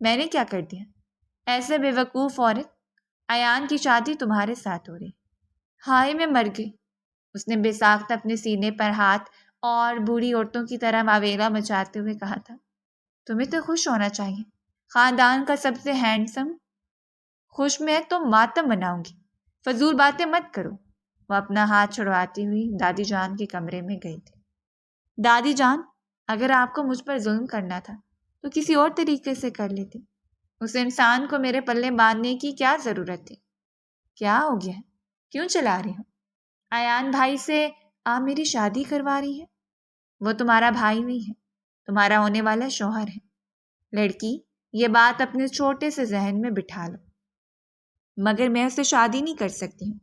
[SPEAKER 1] میں نے کیا کر دیا؟ ایسے بے وقوف عورت، ایان کی شادی تمہارے ساتھ ہو رہی۔ ہائے میں مر گئی۔ اس نے بے ساختہ اپنے سینے پر ہاتھ اور بوڑھی عورتوں کی طرح معویلا مچاتے ہوئے کہا تھا۔ تمہیں تو خوش ہونا چاہیے، خاندان کا سب سے ہینڈسم۔ خوش میں تو ماتم مناؤں گی، فضول باتیں مت کرو۔ وہ اپنا ہاتھ چھڑواتی ہوئی دادی جان کے کمرے میں گئی تھی۔ دادی جان، اگر آپ کو مجھ پر ظلم کرنا تھا تو کسی اور طریقے سے کر لیتی۔ اس انسان کو میرے پلے باندھنے کی کیا ضرورت تھی؟ کیا ہو گیا ہے؟ کیوں چلا رہی ہوں؟ ایان بھائی سے آپ میری شادی کروا رہی ہیں؟ وہ تمہارا بھائی نہیں ہے، تمہارا ہونے والا شوہر ہے۔ لڑکی، یہ بات اپنے چھوٹے سے ذہن میں بٹھا لو۔ مگر میں اس سے شادی نہیں کر سکتی ہوں۔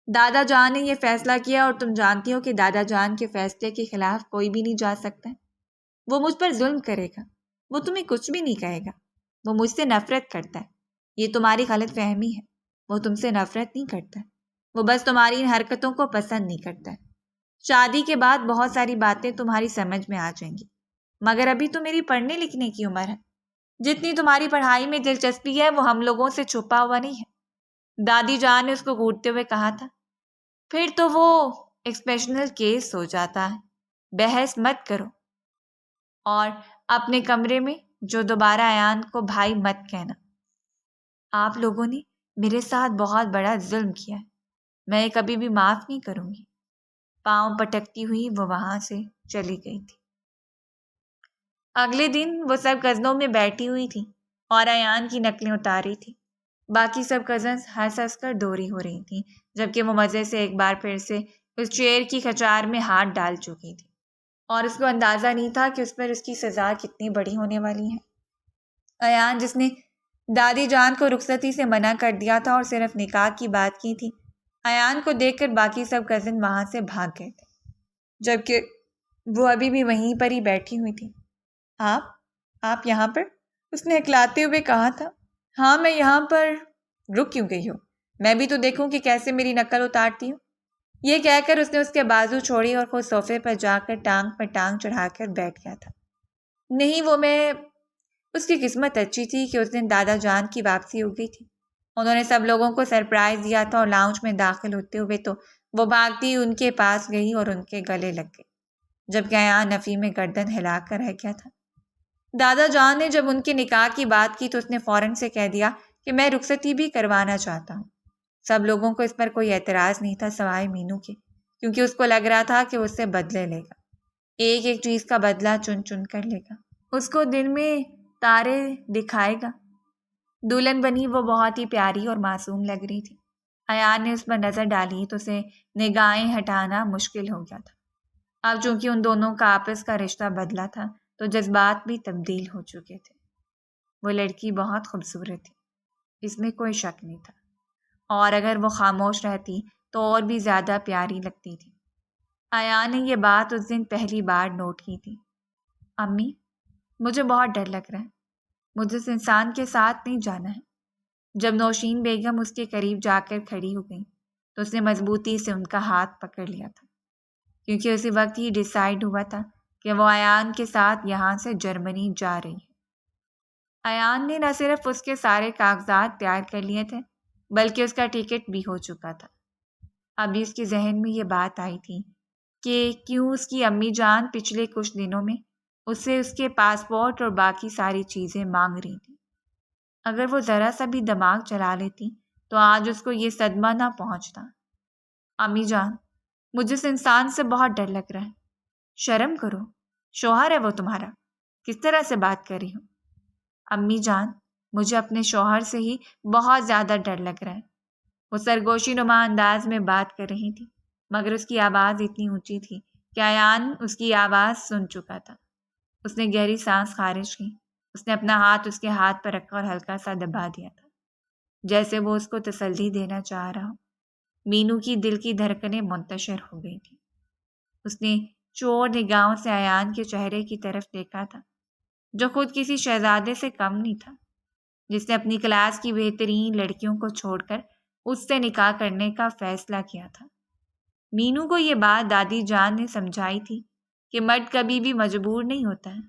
[SPEAKER 1] دادا جان نے یہ فیصلہ کیا اور تم جانتی ہو کہ دادا جان کے فیصلے کے خلاف کوئی بھی نہیں جا سکتا۔ وہ مجھ پر ظلم کرے گا، وہ تمہیں کچھ بھی نہیں کہے گا، وہ مجھ سے نفرت کرتا ہے۔ یہ تمہاری غلط فہمی ہے، وہ تم سے نفرت نہیں کرتا، وہ بس تمہاری ان حرکتوں کو پسند نہیں کرتا ہے۔ شادی کے بعد بہت ساری باتیں تمہاری سمجھ میں آ جائیں گی، مگر ابھی تو میری پڑھنے لکھنے کی عمر ہے۔ جتنی تمہاری پڑھائی میں دلچسپی ہے وہ ہم لوگوں سے چھپا ہوا نہیں ہے، دادی جان نے اس کو گھونٹتے ہوئے کہا تھا۔ پھر تو وہ ایکسپیشنل کیس ہو جاتا ہے، بحث مت کرو، اور اپنے کمرے میں جو دوبارہ ایان کو بھائی مت کہنا۔ آپ لوگوں نے میرے ساتھ بہت بڑا ظلم کیا ہے، میں کبھی بھی معاف نہیں کروں گی۔ پاؤں پٹکتی ہوئی وہ وہاں سے چلی گئی تھی۔ اگلے دن وہ سب کزنوں میں بیٹھی ہوئی تھی اور ایان کی نقلیں اتار رہی تھی۔ باقی سب کزنز ہنس ہنس کر دوری ہو رہی تھیں، جبکہ وہ مزے سے ایک بار پھر سے اس چیئر کی کھچار میں ہاتھ ڈال چکی تھی، اور اس کو اندازہ نہیں تھا کہ اس پر اس کی سزا کتنی بڑی ہونے والی ہے۔ ایان جس نے دادی جان کو رخصتی سے منع کر دیا تھا اور صرف نکاح کی بات کی تھی، ایان کو دیکھ کر باقی سب کزن وہاں سے بھاگ گئے تھے، جبکہ وہ ابھی بھی وہیں پر ہی بیٹھی ہوئی تھی۔ آپ یہاں پر؟ اس نے ہکلاتے ہوئے کہا تھا۔ ہاں، میں یہاں پر۔ رک کیوں گئی ہو؟ میں بھی تو دیکھوں کہ کیسے میری نقل اتارتی ہوں۔ یہ کہہ کر اس نے اس کے بازو چھوڑی اور خود صوفے پر جا کر ٹانگ پر ٹانگ چڑھا کر بیٹھ گیا تھا۔ نہیں، اس کی قسمت اچھی تھی کہ اس دن دادا جان کی واپسی ہو گئی تھی۔ انہوں نے سب لوگوں کو سرپرائز دیا تھا، اور لاؤنج میں داخل ہوتے ہوئے تو وہ بھاگتی ان کے پاس گئی اور ان کے گلے لگ گئی، جبکہ ایان نفی میں گردن ہلا کر رہ گیا تھا۔ دادا جان نے جب ان کے نکاح کی بات کی تو اس نے فوراً سے کہہ دیا کہ میں رخصتی بھی کروانا چاہتا ہوں۔ سب لوگوں کو اس پر کوئی اعتراض نہیں تھا سوائے مینو کے، کیونکہ اس کو لگ رہا تھا کہ وہ اس سے بدلے لے گا، ایک ایک چیز کا بدلہ چن چن کر لے گا، اس کو دن میں تارے دکھائے گا۔ دلہن بنی وہ بہت ہی پیاری اور معصوم لگ رہی تھی۔ ایان نے اس پر نظر ڈالی تو اسے نگاہیں ہٹانا مشکل ہو گیا تھا۔ اب چونکہ ان دونوں کا آپس کا رشتہ بدلا تھا تو جذبات بھی تبدیل ہو چکے تھے۔ وہ لڑکی بہت خوبصورت تھی، اس میں کوئی شک نہیں تھا، اور اگر وہ خاموش رہتی تو اور بھی زیادہ پیاری لگتی تھی۔ ایان نے یہ بات اس دن پہلی بار نوٹ کی تھی۔ امی، مجھے بہت ڈر لگ رہا ہے، مجھے اس انسان کے ساتھ نہیں جانا ہے۔ جب نوشین بیگم اس کے قریب جا کر کھڑی ہو گئی تو اس نے مضبوطی سے ان کا ہاتھ پکڑ لیا تھا، کیونکہ اسی وقت ہی ڈیسائیڈ ہوا تھا کہ وہ ایان کے ساتھ یہاں سے جرمنی جا رہی ہے۔ ایان نے نہ صرف اس کے سارے کاغذات تیار کر لیے تھے بلکہ اس کا ٹکٹ بھی ہو چکا تھا۔ ابھی اس کے ذہن میں یہ بات آئی تھی کہ کیوں اس کی امی جان پچھلے کچھ دنوں میں اسے اس کے پاسپورٹ اور باقی ساری چیزیں مانگ رہی تھی۔ اگر وہ ذرا سا بھی دماغ چلا لیتی تو آج اس کو یہ صدمہ نہ پہنچتا۔ امی جان، مجھے اس انسان سے بہت ڈر لگ رہا ہے۔ شرم کرو، شوہر ہے وہ تمہارا، کس طرح سے بات کر رہی ہو؟ امی جان، مجھے اپنے شوہر سے ہی بہت زیادہ ڈر لگ رہا ہے۔ وہ سرگوشی نما انداز میں بات کر رہی تھی، مگر اس کی آواز اتنی اونچی تھی کہ ایان اس کی آواز سن چکا تھا۔ اس نے گہری سانس خارج کی۔ اس نے اپنا ہاتھ اس کے ہاتھ پر رکھا اور ہلکا سا دبا دیا تھا، جیسے وہ اس کو تسلی دینا چاہ رہا ہو۔ مینو کی دل کی دھڑکنیں منتشر ہو گئی تھی۔ اس نے چور نگاہوں سے ایان کے چہرے کی طرف دیکھا تھا، جو خود کسی شہزادے سے کم نہیں تھا، جس نے اپنی کلاس کی بہترین لڑکیوں کو چھوڑ کر اس سے نکاح کرنے کا فیصلہ کیا تھا۔ مینو کو یہ بات دادی جان نے سمجھائی تھی کہ مرد کبھی بھی مجبور نہیں ہوتا ہے۔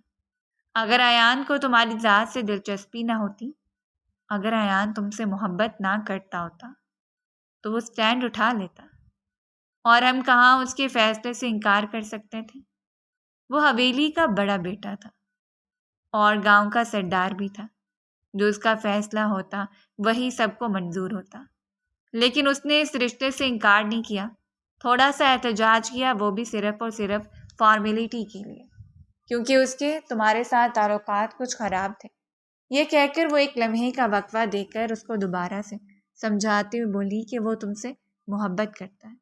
[SPEAKER 1] اگر ایان کو تمہاری ذات سے دلچسپی نہ ہوتی، اگر ایان تم سے محبت نہ کرتا ہوتا تو وہ سٹینڈ اٹھا لیتا، اور ہم کہاں اس کے فیصلے سے انکار کر سکتے تھے۔ وہ حویلی کا بڑا بیٹا تھا اور گاؤں کا سردار بھی تھا، جو اس کا فیصلہ ہوتا وہی سب کو منظور ہوتا، لیکن اس نے اس رشتے سے انکار نہیں کیا، تھوڑا سا احتجاج کیا، وہ بھی صرف اور صرف فارمیلٹی کے لیے، کیونکہ اس کے تمہارے ساتھ تعلقات کچھ خراب تھے۔ یہ کہہ کر وہ ایک لمحے کا وقفہ دے کر اس کو دوبارہ سے سمجھاتے ہوئے بولی کہ وہ تم سے محبت کرتا ہے۔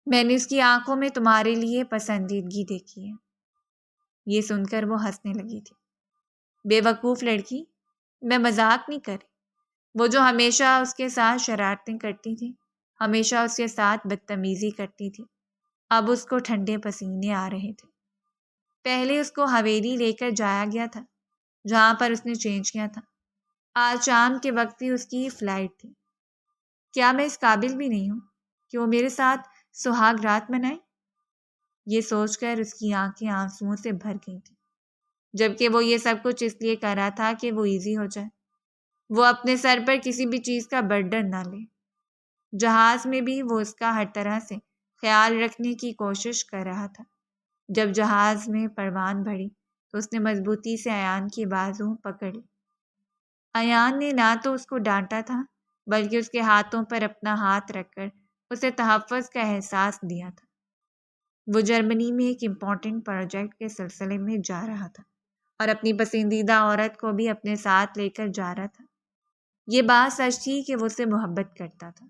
[SPEAKER 1] میں نے اس کی آنکھوں میں تمہارے لیے پسندیدگی دیکھی ہے۔ یہ سن کر وہ ہنسنے لگی تھی۔ بے وقوف لڑکی، میں مذاق نہیں کر رہی۔ وہ جو ہمیشہ اس کے ساتھ شرارتیں کرتی تھی، ہمیشہ اس کے ساتھ بدتمیزی کرتی تھی۔ اب اس کو ٹھنڈے پسینے آ رہے تھے۔ پہلے اس کو حویلی لے کر جایا گیا تھا جہاں پر اس نے چینج کیا تھا۔ آج شام کے وقت ہی اس کی فلائٹ تھی۔ کیا میں اس قابل بھی نہیں ہوں کہ وہ میرے ساتھ سہاگ رات منائے؟ یہ سوچ کر اس کی آنکھیں آنسوؤں سے بھر گئی تھیں، جبکہ وہ یہ سب کچھ اس لیے کر رہا تھا کہ وہ ایزی ہو جائے، وہ اپنے سر پر کسی بھی چیز کا برڈن نہ لے۔ جہاز میں بھی وہ اس کا ہر طرح سے خیال رکھنے کی کوشش کر رہا تھا۔ جب جہاز میں پروان بڑھی تو اس نے مضبوطی سے ایان کی بازو پکڑ لی۔ ایان نے نہ تو اس کو ڈانٹا تھا بلکہ اس کے ہاتھوں پر اپنا ہاتھ رکھ کر اسے تحفظ کا احساس دیا تھا۔ وہ جرمنی میں ایک امپورٹنٹ پروجیکٹ کے سلسلے میں جا رہا تھا اور اپنی پسندیدہ عورت کو بھی اپنے ساتھ لے کر جا رہا تھا۔ یہ بات سچ تھی کہ وہ اسے محبت کرتا تھا،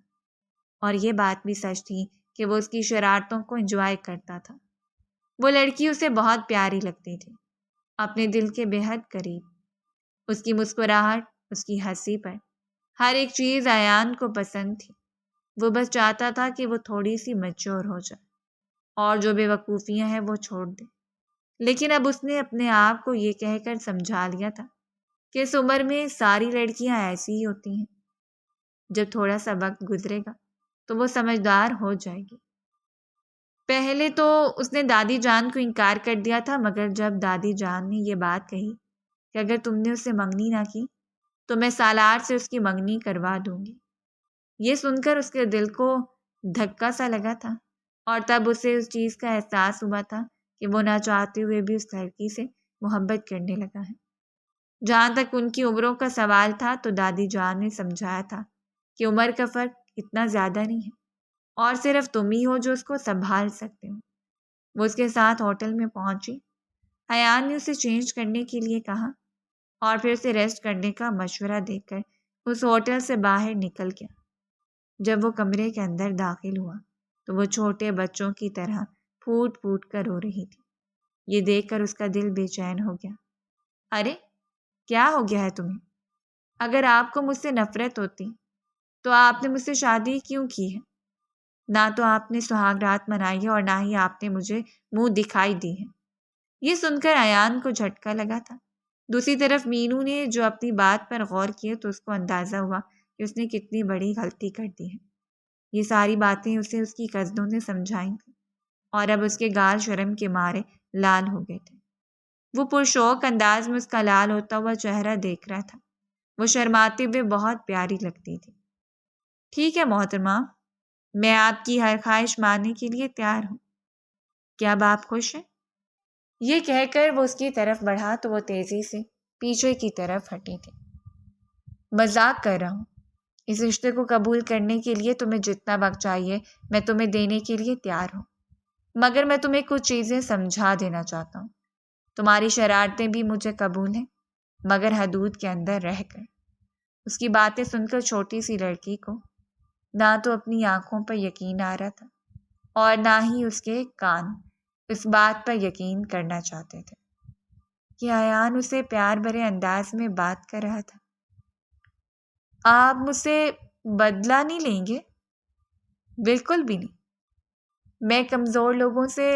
[SPEAKER 1] اور یہ بات بھی سچ تھی کہ وہ اس کی شرارتوں کو انجوائے کرتا تھا۔ وہ لڑکی اسے بہت پیاری لگتی تھی، اپنے دل کے بے حد قریب۔ اس کی مسکراہٹ، اس کی ہنسی پر ہر ایک چیز ایان کو پسند تھی۔ وہ بس چاہتا تھا کہ وہ تھوڑی سی میچور ہو جائے اور جو بے وقوفیاں ہیں وہ چھوڑ دے۔ لیکن اب اس نے اپنے آپ کو یہ کہہ کر سمجھا لیا تھا کہ اس عمر میں ساری لڑکیاں ایسی ہی ہوتی ہیں۔ جب تھوڑا سا وقت گزرے گا تو وہ سمجھدار ہو جائے گی۔ پہلے تو اس نے دادی جان کو انکار کر دیا تھا، مگر جب دادی جان نے یہ بات کہی کہ اگر تم نے اسے منگنی نہ کی تو میں سالار سے اس کی منگنی کروا دوں گی، یہ سن کر اس کے دل کو دھکا سا لگا تھا، اور تب اسے اس چیز کا احساس ہوا تھا کہ وہ نہ چاہتے ہوئے بھی اس لڑکی سے محبت کرنے لگا ہے۔ جہاں تک ان کی عمروں کا سوال تھا تو دادی جان نے سمجھایا تھا کہ عمر کا فرق اتنا زیادہ نہیں ہے اور صرف تم ہی ہو جو اس کو سنبھال سکتے ہو۔ وہ اس کے ساتھ ہوٹل میں پہنچی۔ ایان نے اسے چینج کرنے کے لیے کہا اور پھر اسے ریسٹ کرنے کا مشورہ دے کر اس ہوٹل سے باہر نکل گیا۔ جب وہ کمرے کے اندر داخل ہوا تو وہ چھوٹے بچوں کی طرح پھوٹ پھوٹ کر رو رہی تھی۔ یہ دیکھ کر اس کا دل بے چین ہو گیا۔ ارے کیا ہو گیا ہے تمہیں؟ اگر آپ کو مجھ سے نفرت ہوتی تو آپ نے مجھ سے شادی کیوں کی ہے؟ نہ تو آپ نے سہاگ رات منائی ہے اور نہ ہی آپ نے مجھے منہ دکھائی دی ہے۔ یہ سن کر ایان کو جھٹکا لگا تھا۔ دوسری طرف مینو نے جو اپنی بات پر غور کیا تو اس کو اندازہ ہوا کہ اس نے کتنی بڑی غلطی کر دی ہے۔ یہ ساری باتیں اسے اس کی کزنوں نے سمجھائیں تھیں اور اب اس کے گال شرم کے مارے لال ہو گئے تھے۔ وہ پرشوق انداز میں اس کا لال ہوتا ہوا چہرہ دیکھ رہا تھا۔ وہ شرماتے ہوئے بہت پیاری لگتی تھی۔ ٹھیک ہے محترمہ، میں آپ کی ہر خواہش ماننے کے لیے تیار ہوں۔ کیا اب آپ خوش ہیں؟ یہ کہہ کر وہ اس کی طرف بڑھا تو وہ تیزی سے پیچھے کی طرف ہٹی تھی۔ مذاق کر رہا ہوں۔ اس رشتے کو قبول کرنے کے لیے تمہیں جتنا وقت چاہیے میں تمہیں دینے کے لیے تیار ہوں، مگر میں تمہیں کچھ چیزیں سمجھا دینا چاہتا ہوں۔ تمہاری شرارتیں بھی مجھے قبول ہیں، مگر حدود کے اندر رہ کر۔ اس کی باتیں سن کر چھوٹی سی لڑکی کو نہ تو اپنی آنکھوں پر یقین آ رہا تھا اور نہ ہی اس کے کان اس بات پر یقین کرنا چاہتے تھے کہ ایان اسے پیار بھرے انداز میں بات کر رہا تھا۔ آپ مجھ سے بدلہ نہیں لیں گے؟ بالکل بھی نہیں۔ میں کمزور لوگوں سے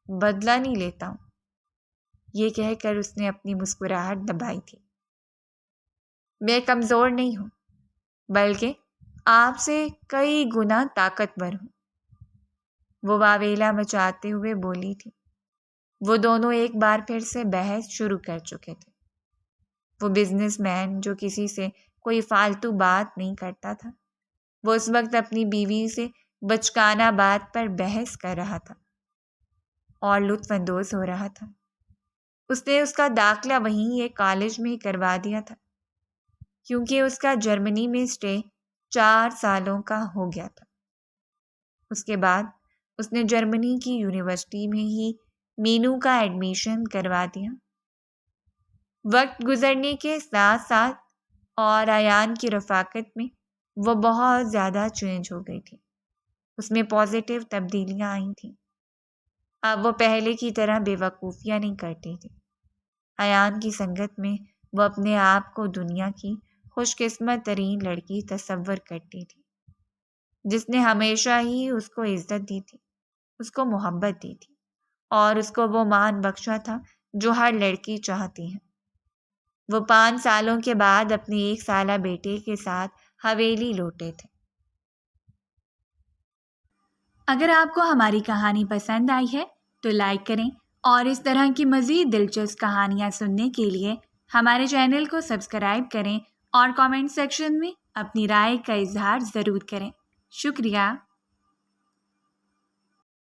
[SPEAKER 1] بدلہ نہیں لیتا ہوں۔ یہ کہہ کر اس نے اپنی مسکراہٹ دبائی تھی۔ میں کمزور نہیں ہوں، بلکہ آپ سے کئی گنا طاقتور ہوں، وہ واویلا مچاتے ہوئے بولی تھی۔ وہ دونوں ایک بار پھر سے بحث شروع کر چکے تھے۔ وہ بزنس مین جو کسی سے کوئی فالتو بات نہیں کرتا تھا، وہ اس وقت اپنی بیوی سے بچکانہ بات پر بحث کر رہا تھا اور لطف اندوز ہو رہا تھا۔ اس نے اس کا داخلہ وہیں ایک کالج میں ہی کروا دیا تھا، کیونکہ اس کا جرمنی میں اسٹے 4 سالوں کا ہو گیا تھا۔ اس کے بعد اس نے جرمنی کی یونیورسٹی میں ہی مینو کا ایڈمیشن کروا دیا۔ وقت گزرنے کے ساتھ ساتھ اور ایان کی رفاقت میں وہ بہت زیادہ چینج ہو گئی تھی۔ اس میں پازیٹیو تبدیلیاں آئی تھیں۔ اب وہ پہلے کی طرح بے وقوفیاں نہیں کرتی تھی۔ ایان کی سنگت میں وہ اپنے آپ کو دنیا کی خوش قسمت ترین لڑکی تصور کرتی تھی۔ جس نے ہمیشہ ہی اس کو عزت دی تھی، اس کو محبت دی تھی اور اس کو وہ مان بخشا تھا جو ہر لڑکی چاہتی ہے۔ وہ 5 سالوں کے بعد اپنی 1 سالہ بیٹے کے ساتھ حویلی لوٹے تھے۔ اگر آپ کو ہماری کہانی پسند آئی ہے تو لائک کریں اور اس طرح کی مزید دلچسپ کہانیاں سننے کے لیے ہمارے چینل کو سبسکرائب کریں اور کامنٹ سیکشن میں اپنی رائے کا اظہار ضرور کریں۔ شکریہ۔